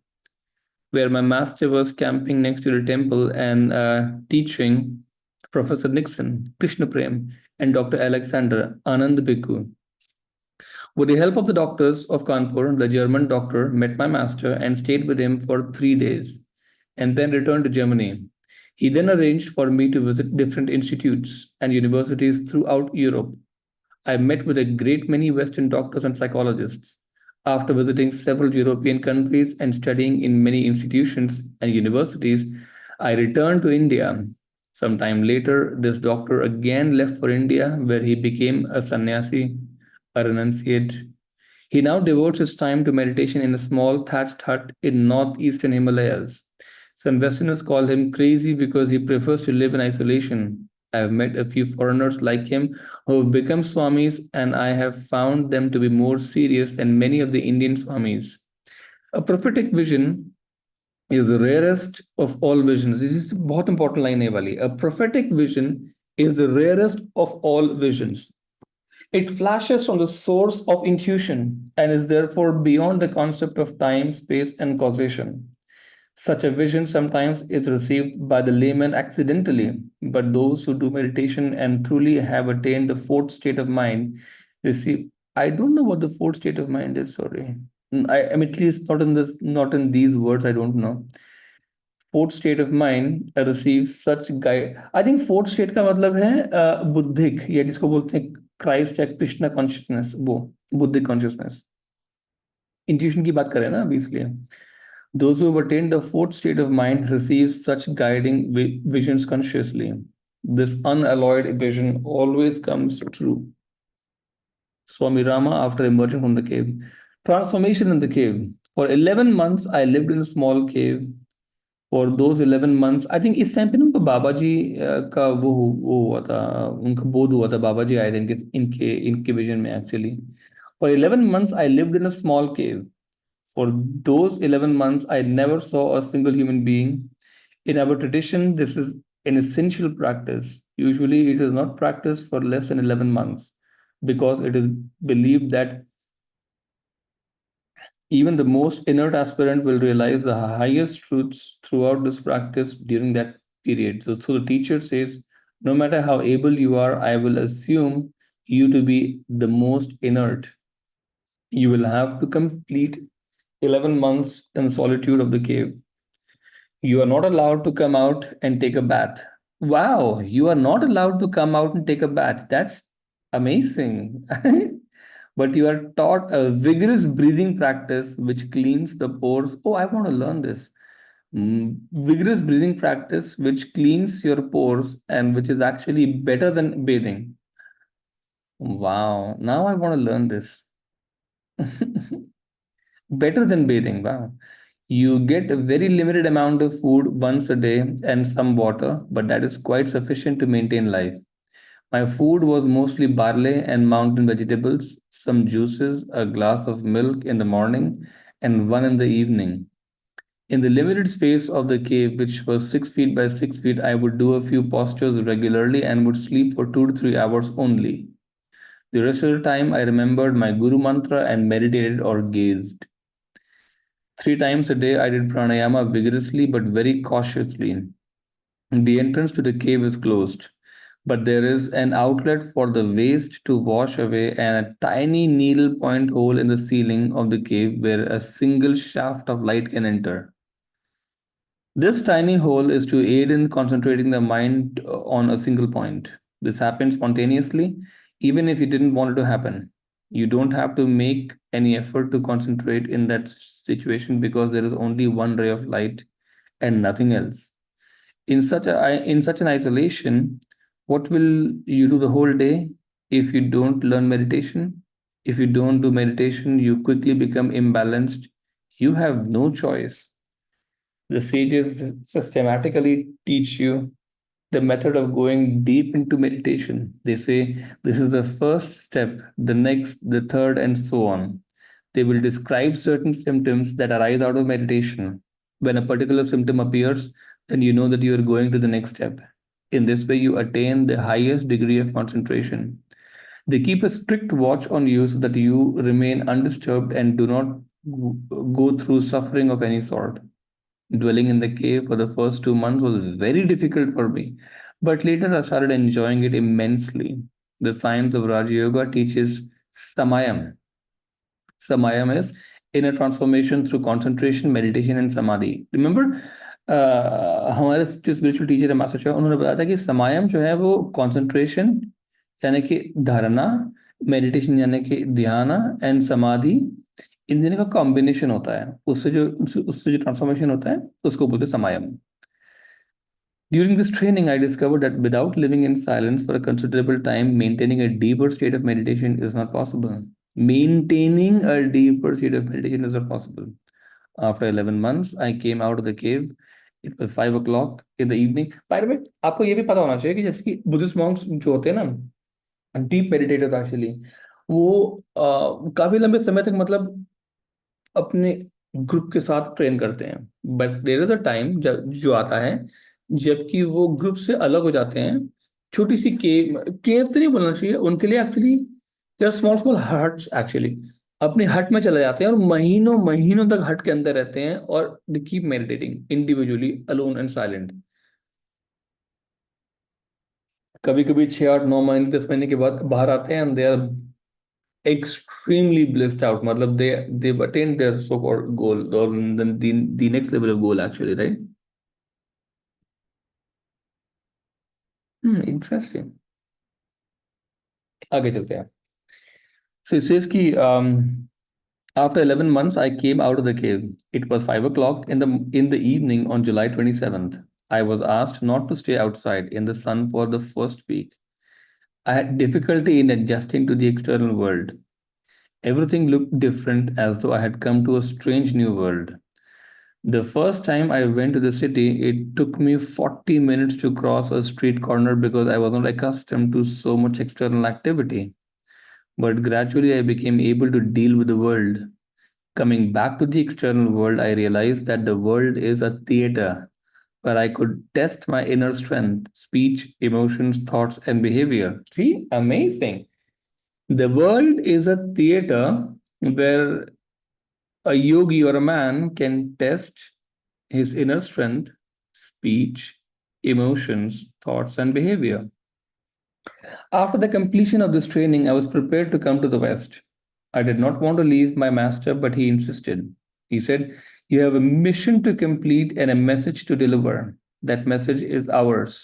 S1: where my master was camping next to the temple and teaching Professor Nixon, Krishna Prem, and Dr. Alexander Anand Bhikkhu. With the help of the doctors of Kanpur, the German doctor met my master and stayed with him for 3 days and then returned to Germany. He then arranged for me to visit different institutes and universities throughout Europe. I met with a great many Western doctors and psychologists. After visiting several European countries and studying in many institutions and universities, I returned to India. Sometime later, this doctor again left for India, where he became a sannyasi, a renunciate. He now devotes his time to meditation in a small thatched hut in northeastern Himalayas. Some Westerners call him crazy because he prefers to live in isolation. I have met a few foreigners like him who have become Swamis, and I have found them to be more serious than many of the Indian Swamis. A prophetic vision is the rarest of all visions. This is a बहुत important line है वाली. A prophetic vision is the rarest of all visions. It flashes from the source of intuition and is therefore beyond the concept of time, space, and causation. Such a vision sometimes is received by the layman accidentally, but those who do meditation and truly have attained the fourth state of mind receive. I don't know what the fourth state of mind is. Sorry, I mean at least not in this, not in these words. I don't know. Fourth state of mind receives such guide. I think fourth state का मतलब है बुद्धिक या जिसको बोलते हैं Christ या Krishna consciousness वो बुद्धिक कॉन्शियसनेस इंट्यूशन की बात करें ना अभी इसलिए those who have attained the fourth state of mind receive such guiding visions consciously. This unalloyed vision always comes true. Swami Rama after emerging from the cave. Transformation in the cave. For 11 months, I lived in a small cave. For those 11 months, I think इस time पे ना उनको बाबा जी का वो हुआ था उनका बोध हुआ था बाबा जी आए थे इनके विजन में actually For 11 months, I lived in a small cave. For those 11 months, I never saw a single human being. In our tradition, this is an essential practice. Usually, it is not practiced for less than 11 months because it is believed that even the most inert aspirant will realize the highest truths throughout this practice during that period. So the teacher says, no matter how able you are, I will assume you to be the most inert. You will have to complete 11 months in solitude of the cave. You are not allowed to come out and take a bath. Wow, you are not allowed to come out and take a bath. That's amazing. But you are taught a vigorous breathing practice which cleans the pores. Oh, I want to learn this. Vigorous breathing practice which cleans your pores and which is actually better than bathing. Wow, now I want to learn this. Better than bathing. Wow. You get a very limited amount of food once a day and some water, but that is quite sufficient to maintain life. My food was mostly barley and mountain vegetables, some juices, a glass of milk in the morning, and one in the evening. In the limited space of the cave, which was 6 feet by 6 feet, I would do a few postures regularly and would sleep for 2 to 3 hours only. The rest of the time, I remembered my Guru mantra and meditated or gazed. 3 times a day, I did pranayama vigorously but very cautiously. The entrance to the cave is closed, but there is an outlet for the waste to wash away and a tiny needle point hole in the ceiling of the cave where a single shaft of light can enter. This tiny hole is to aid in concentrating the mind on a single point. This happens spontaneously, even if you didn't want it to happen. You don't have to make any effort to concentrate in that situation because there is only one ray of light and nothing else. In such an isolation, what will you do the whole day if you don't learn meditation? If you don't do meditation, you quickly become imbalanced. You have no choice. The sages systematically teach you the method of going deep into meditation. They say this is the first step, the next, the third, and so on. They will describe certain symptoms that arise out of meditation. When a particular symptom appears, then you know that you are going to the next step. In this way, you attain the highest degree of concentration. They keep a strict watch on you so that you remain undisturbed and do not go through suffering of any sort. Dwelling in the cave for the first 2 months was very difficult for me, but later I started enjoying it immensely. The science of Raja Yoga teaches samayam. Samayam is inner transformation through concentration, meditation and samadhi. Remember, हमारे जो spiritual teacher है master Shah, उन्होंने बताया था कि समायम जो है वो कंसंट्रेशन यानी कि धारणा, मेडिटेशन यानी कि ध्यान एंड समाधि, इन दोनों का कॉम्बिनेशन होता है। उससे जो ट्रांसफॉर्मेशन होता है उसको बोलते हैं समायम। During this training, I discovered that without living in silence for a considerable time, maintaining a deeper state of meditation is not possible. Maintaining a deeper state of meditation is not possible. After 11 months, I came out of the cave. It was 5 o'clock in the evening. By the way, आपको ये भी पता होना चाहिए कि जैसे कि Buddhist Monks जो होते हैं ना, डीप मेडिटेटर्स एक्चुअली, वो काफी लंबे समय तक मतलब अपने ग्रुप के साथ ट्रेन करते हैं। But there is a time जब जो आता है जबकि वो ग्रुप से अलग हो जाते हैं। छोटी सी केव, केव तो नहीं बोलना चाहिए उनके लिए, actually they are small small huts actually. अपने हट में चले जाते हैं और महीनों महीनों तक हट के अंदर रहते हैं और they keep meditating individually alone and silent. कभी कभी 6 8 9 महीने 10 महीने के बाद बाहर आते हैं and they are extremely blissed out, matlab they've attained their so-called goal, or the next level of goal actually, right? Interesting. आगे चलते हैं। So it says कि after 11 months I came out of the cave. It was 5 o'clock in the evening on July 27th. I was asked not to stay outside in the sun for the first week. I had difficulty in adjusting to the external world. Everything looked different, as though I had come to a strange new world. The first time I went to the city, it took me 40 minutes to cross a street corner because I was not accustomed to so much external activity. But gradually, I became able to deal with the world. Coming back to the external world, I realized that the world is a theater where I could test my inner strength, speech, emotions, thoughts, and behavior. See, amazing. The world is a theater where a yogi or a man can test his inner strength, speech, emotions, thoughts, and behavior. After the completion of this training, I was prepared to come to the West. I did not want to leave my master, but he insisted. He said, "You have a mission to complete and a message to deliver. That message is ours,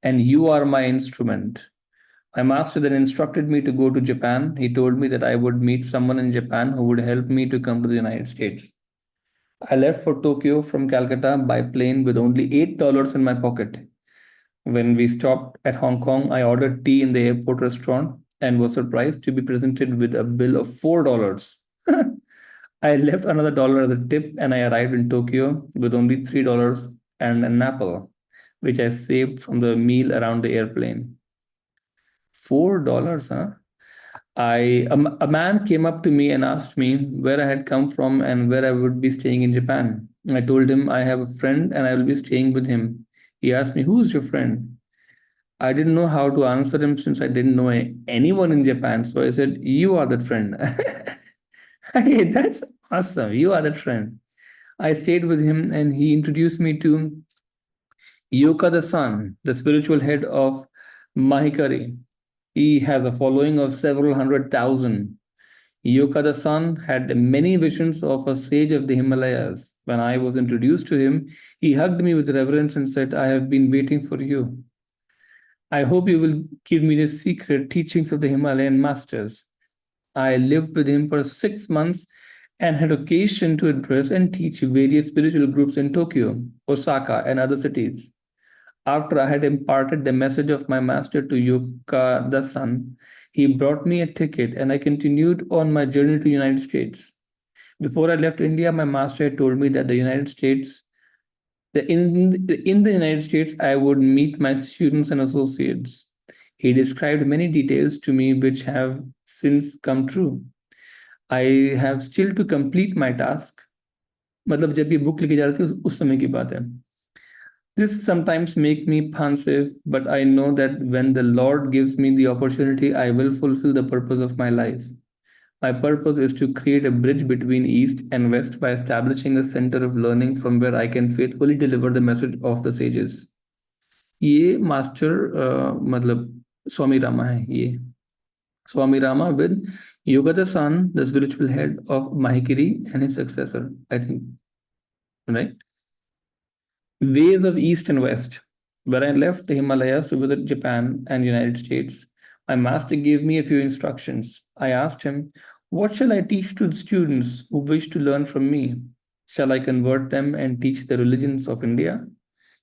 S1: and you are my instrument." My master then instructed me to go to Japan. He told me that I would meet someone in Japan who would help me to come to the United States. I left for Tokyo from Calcutta by plane with only $8 in my pocket. When we stopped at Hong Kong, I ordered tea in the airport restaurant and was surprised to be presented with a bill of $4. I left another dollar as a tip and I arrived in Tokyo with only $3 and an apple, which I saved from the meal around the airplane. $4, huh? A man came up to me and asked me where I had come from and where I would be staying in Japan. I told him I have a friend and I will be staying with him. He asked me, "Who's your friend?" I didn't know how to answer him since I didn't know anyone in Japan. So I said, "You are that friend." Hey, that's awesome. You are that friend. I stayed with him and he introduced me to Yoka the Sun, the spiritual head of Mahikari. He has a following of several 100,000. Yoka the Sun had many visions of a sage of the Himalayas. When I was introduced to him, he hugged me with reverence and said, "I have been waiting for you. I hope you will give me the secret teachings of the Himalayan Masters." I lived with him for 6 months and had occasion to address and teach various spiritual groups in Tokyo, Osaka, and other cities. After I had imparted the message of my master to Yuka the Sun, he brought me a ticket and I continued on my journey to the United States. Before I left India, my master had told me that the United States, in the United States, I would meet my students and associates. He described many details to me which have since come true. I have still to complete my task. मतलब जब ये book लिखी जा रही थी उस समय की बात है। This sometimes make me pensive, but I know that when the Lord gives me the opportunity, I will fulfill the purpose of my life. My purpose is to create a bridge between East and West by establishing a center of learning from where I can faithfully deliver the message of the sages. ये master मतलब स्वामी रामा है ये। Swami Rama with Yoga the son, the spiritual head of Mahikiri, and his successor. I think, right? Ways of East and West. When I left the Himalayas to visit Japan and United States, my master gave me a few instructions. I asked him, what shall I teach to the students who wish to learn from me? Shall I convert them and teach the religions of India?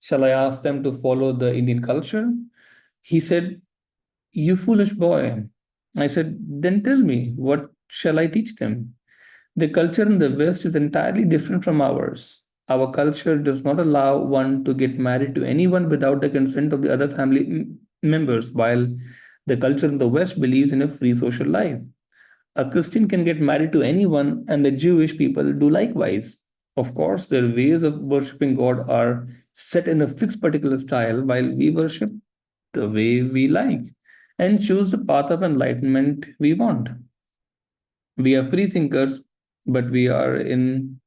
S1: Shall I ask them to follow the Indian culture? He said, you foolish boy. I said, then tell me, what shall I teach them? The culture in the West is entirely different from ours. Our culture does not allow one to get married to anyone without the consent of the other family members, while the culture in the West believes in a free social life. A Christian can get married to anyone, and the Jewish people do likewise. Of course, their ways of worshipping God are set in a fixed particular style, while we worship the way we like and choose the path of enlightenment we want. We are free thinkers, but we are in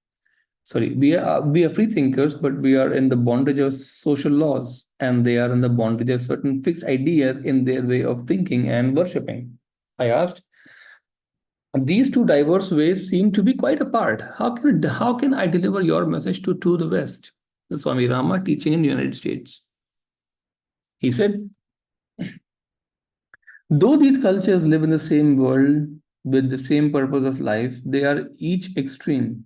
S1: sorry we are free thinkers, but we are in the bondage of social laws, and they are in the bondage of certain fixed ideas in their way of thinking and worshipping. I asked, these two diverse ways seem to be quite apart. How can I deliver your message to the West? The Swami Rama teaching in the United States. He said, though these cultures live in the same world with the same purpose of life, they are each extreme.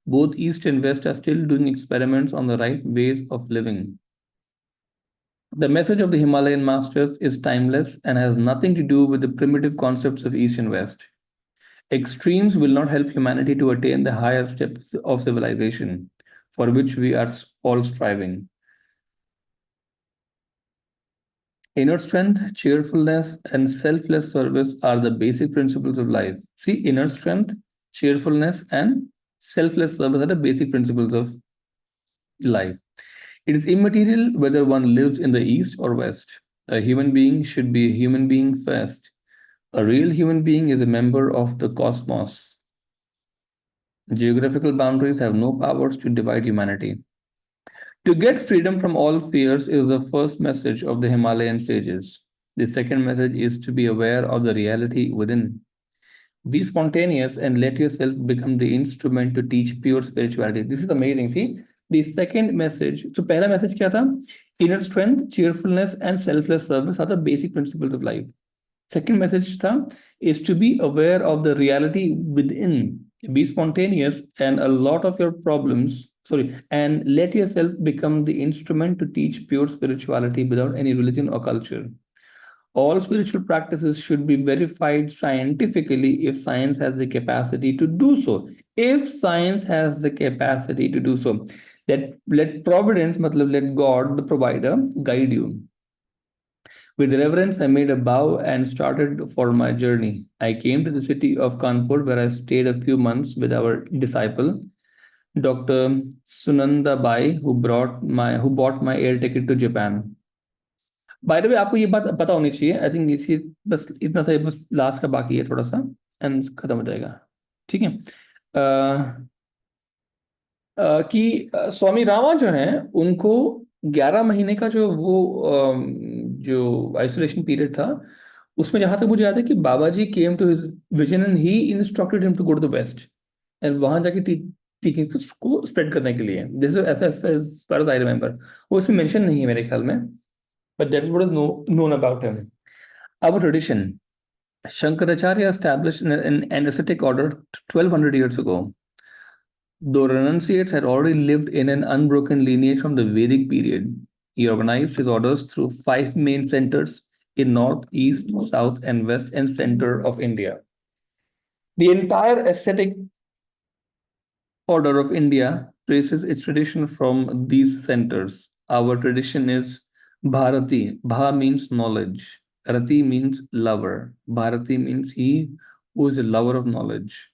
S1: Both East and West are still doing experiments on the right ways of living. The message of the Himalayan masters is timeless and has nothing to do with the primitive concepts of East and West. Extremes will not help humanity to attain the higher steps of civilization, for which we are all striving. Inner strength, cheerfulness, and selfless service are the basic principles of life. See, inner strength, cheerfulness, and selfless service are the basic principles of life. It is immaterial whether one lives in the East or West. A human being should be a human being first. A real human being is a member of the cosmos. Geographical boundaries have no powers to divide humanity. To get freedom from all fears is the first message of the Himalayan sages. The second message is to be aware of the reality within. Be spontaneous and let yourself become the instrument to teach pure spirituality. This is amazing. See, the second message. So, पहला message क्या था? Inner strength, cheerfulness, and selfless service are the basic principles of life. Second message था is to be aware of the reality within. Be spontaneous, and a lot of your problems. Sorry, and let yourself become the instrument to teach pure spirituality without any religion or culture. All spiritual practices should be verified scientifically if science has the capacity to do so. If science has the capacity to do so, that let providence, matlab, let God, the provider, guide you. With reverence, I made a bow and started for my journey. I came to the city of Kanpur, where I stayed a few months with our disciple, Dr. Sunanda Bai, who bought my air ticket to Japan. Bye the वे आपको ये बात पता होनी चाहिए, I think इसी बस इतना सा, बस लास्ट का बाकी है थोड़ा सा, एंड खत्म हो जाएगा, ठीक है। कि स्वामी रामा जो हैं उनको 11 महीने का जो जो आइसोलेशन पीरियड था, उसमें जहां तक मुझे याद है कि Baba ji came to his vision and he instructed him to go to the west, and वहां जाके टीचिंग को स्प्रेड करने के लिए। दिस इज ऐसा as far as I remember, वो इसमें मेंशन नहीं है मेरे ख्याल में, but that is what is known about him. Our tradition. Shankaracharya established an ascetic order 1200 years ago. Though renunciates had already lived in an unbroken lineage from the Vedic period, he organized his orders through 5 main centers in north, east, south, and west and center of India. The entire ascetic order of India traces its tradition from these centers. Our tradition is Bharati. Bha means knowledge. Rati means lover. Bharati means he who is a lover of knowledge.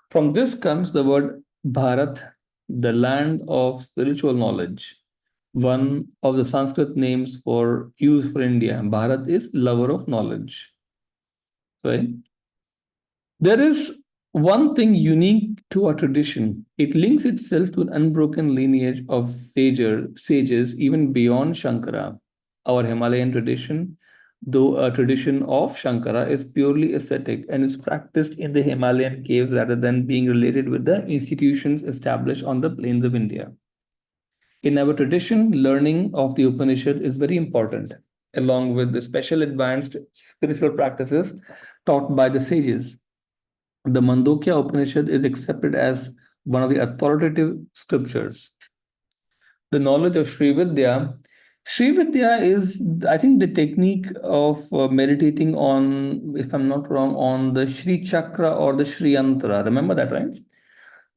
S1: From this comes the word Bharat, the land of spiritual knowledge. One of the Sanskrit names for use for India. Bharat is lover of knowledge. Right? There is one thing unique to our tradition. It links itself to an unbroken lineage of sages even beyond Shankara. Our Himalayan tradition though a tradition of Shankara is purely ascetic and is practiced in the Himalayan caves rather than being related with the institutions established on the plains of India. In our tradition, learning of the Upanishad is very important, along with the special advanced spiritual practices taught by the sages. The Mandukya Upanishad is accepted as one of the authoritative scriptures. The knowledge of Sri Vidya is, I think, the technique of meditating on, if I'm not wrong, on the Shri Chakra or the Shri Yantra. Remember that, right?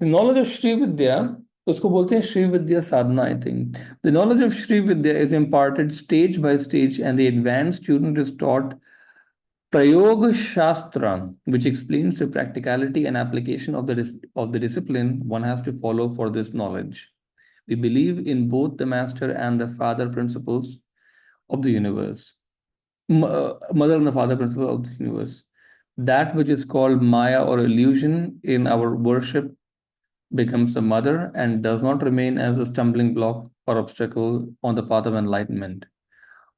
S1: The knowledge of Sri Vidya, उसको बोलते हैं Sri Vidya sadhana, I think. The knowledge of Sri Vidya is imparted stage by stage, and the advanced student is taught Prayoga Shastra, which explains the practicality and application of the discipline one has to follow for this knowledge. We believe in both the master and the father principles of the universe, mother and the father principle of the universe. That which is called Maya or illusion in our worship becomes the mother and does not remain as a stumbling block or obstacle on the path of enlightenment.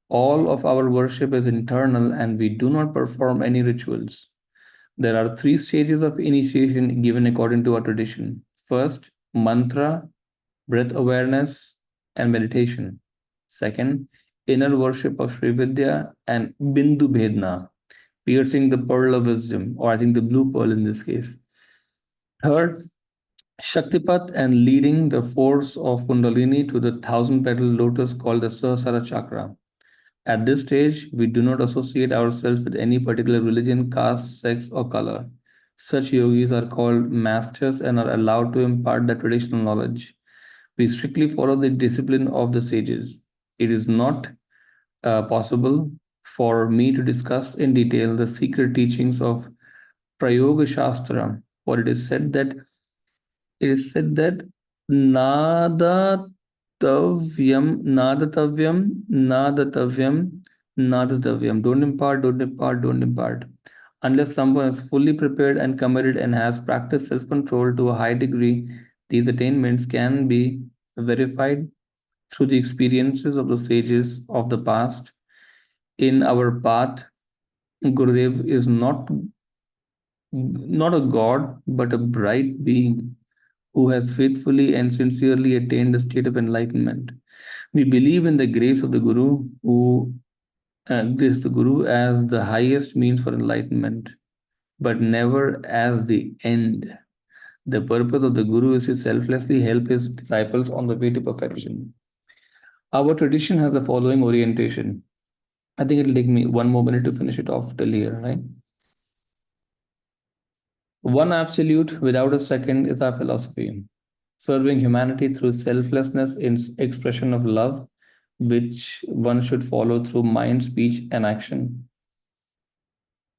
S1: All of our worship is internal and we do not perform any rituals. There are three stages of initiation given according to our tradition. First, mantra, breath awareness, and meditation. Second, inner worship of Sri Vidya and Bindu Bhedna, piercing the pearl of wisdom, or I think the blue pearl in this case. Third, Shaktipat and leading the force of Kundalini to the thousand petal lotus called the Sahasrara Chakra. At this stage, we do not associate ourselves with any particular religion, caste, sex, or color. Such yogis are called masters and are allowed to impart the traditional knowledge. We strictly follow the discipline of the sages. It is not possible for me to discuss in detail the secret teachings of Prayoga Shastra, for it is said that Nada Nadatavyam, Nadatavyam, Nadatavyam. Don't impart, don't impart, don't impart. Unless someone is fully prepared and committed and has practiced self control to a high degree, these attainments can be verified through the experiences of the sages of the past. In our path, Gurudev is not a god, but a bright being who has faithfully and sincerely attained the state of enlightenment. We believe in the grace of the Guru, who grace the Guru as the highest means for enlightenment, but never as the end. The purpose of the Guru is to selflessly help his disciples on the way to perfection. Our tradition has the following orientation. I think it'll take me one more minute to finish it off till here, right? One absolute without a second is our philosophy, serving humanity through selflessness in expression of love, which one should follow through mind, speech, and action.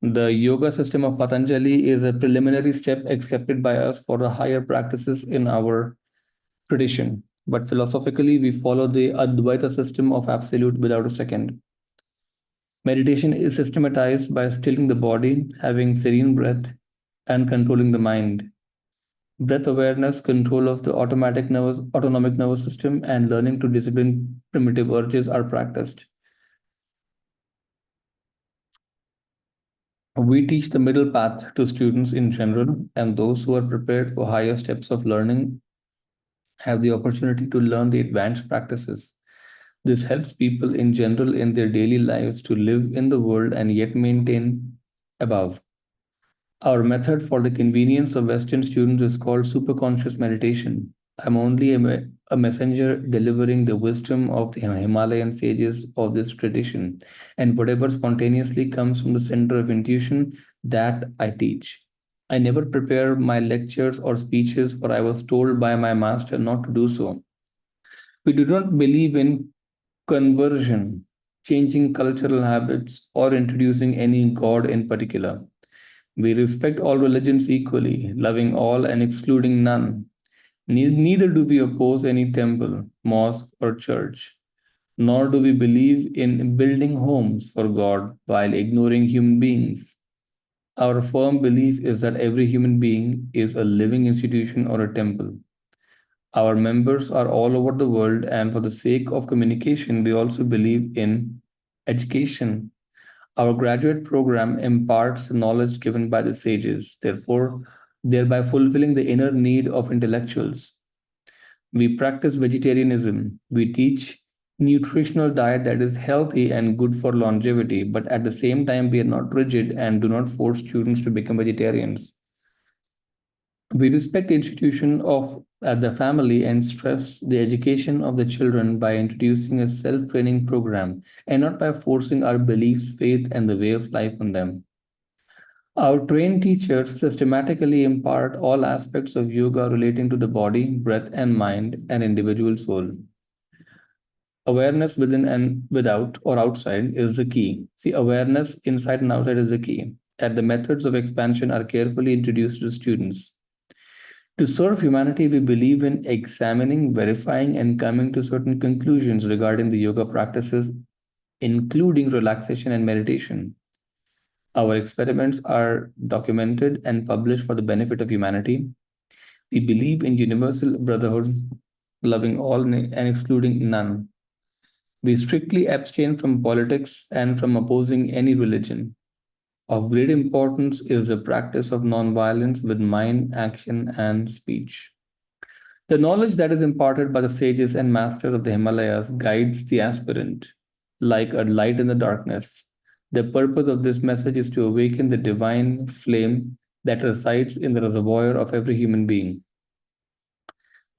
S1: The yoga system of Patanjali is a preliminary step accepted by us for the higher practices in our tradition. But philosophically, we follow the Advaita system of absolute without a second. Meditation is systematized by stilling the body, having serene breath, and controlling the mind. Breath awareness, control of the autonomic nervous system, and learning to discipline primitive urges are practiced. We teach the middle path to students in general, and those who are prepared for higher steps of learning have the opportunity to learn the advanced practices. This helps people in general in their daily lives to live in the world and yet maintain above. Our method for the convenience of Western students is called superconscious meditation. I'm only a messenger delivering the wisdom of the Himalayan sages of this tradition, and whatever spontaneously comes from the center of intuition, that I teach. I never prepare my lectures or speeches, for I was told by my master not to do so. We do not believe in conversion, changing cultural habits, or introducing any god in particular. We respect all religions equally, loving all and excluding none. Neither do we oppose any temple, mosque, or church, nor do we believe in building homes for God while ignoring human beings. Our firm belief is that every human being is a living institution or a temple. Our members are all over the world, and for the sake of communication, we also believe in education. Our graduate program imparts the knowledge given by the sages, therefore, thereby fulfilling the inner need of intellectuals. We practice vegetarianism. We teach nutritional diet that is healthy and good for longevity, but at the same time, we are not rigid and do not force students to become vegetarians. We respect the institution of the family and stress the education of the children by introducing a self-training program and not by forcing our beliefs, faith, and the way of life on them. Our trained teachers systematically impart all aspects of yoga relating to the body, breath, and mind and individual soul. Awareness within and without or outside is the key. See, awareness inside and outside is the key. And the methods of expansion are carefully introduced to students. To serve humanity, we believe in examining, verifying, and coming to certain conclusions regarding the yoga practices, including relaxation and meditation. Our experiments are documented and published for the benefit of humanity. We believe in universal brotherhood, loving all and excluding none. We strictly abstain from politics and from opposing any religion. Of great importance is the practice of nonviolence with mind, action, and speech. The knowledge that is imparted by the sages and masters of the Himalayas guides the aspirant like a light in the darkness. The purpose of this message is to awaken the divine flame that resides in the reservoir of every human being.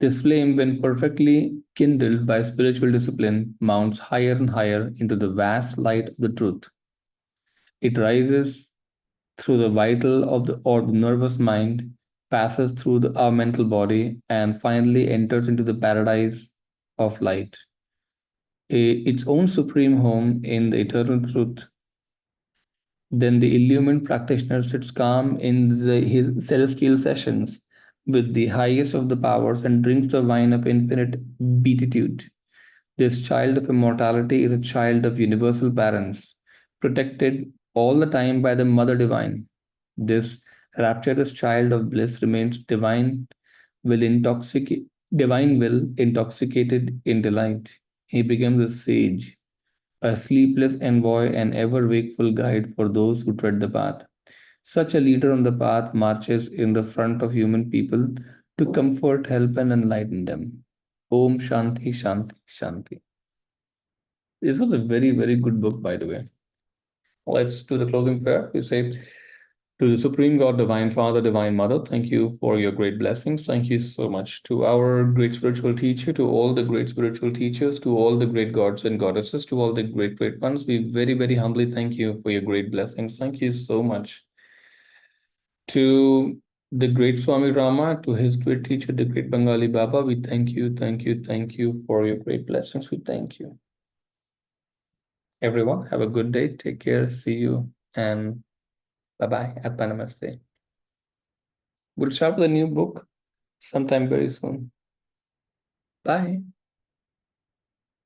S1: This flame, when perfectly kindled by spiritual discipline, mounts higher and higher into the vast light of the truth. It rises through the vital of the or the nervous mind, passes through our mental body, and finally enters into the paradise of light, its own supreme home in the eternal truth. Then the illumined practitioner sits calm in his celestial sessions with the highest of the powers and drinks the wine of infinite beatitude. This child of immortality is a child of universal parents, protected all the time by the Mother Divine. This rapturous child of bliss remains divine will intoxicated in delight. He becomes a sage, a sleepless envoy, and ever wakeful guide for those who tread the path. Such a leader on the path marches in the front of human people to comfort, help, and enlighten them. Om Shanti Shanti Shanti. This was a very, very good book, by the way. Let's do the closing prayer. We say, to the Supreme God, Divine Father, Divine Mother, thank you for your great blessings. Thank you so much to our great spiritual teacher, to all the great spiritual teachers, to all the great gods and goddesses, to all the great, great ones. We very, very humbly thank you for your great blessings. Thank you so much. To the great Swami Rama, to his great teacher, the great Bengali Baba, we thank you, thank you, thank you for your great blessings. We thank you. Everyone, have a good day. Take care. See you. And bye-bye. Appa namaste. We'll start with a new book sometime very soon. Bye.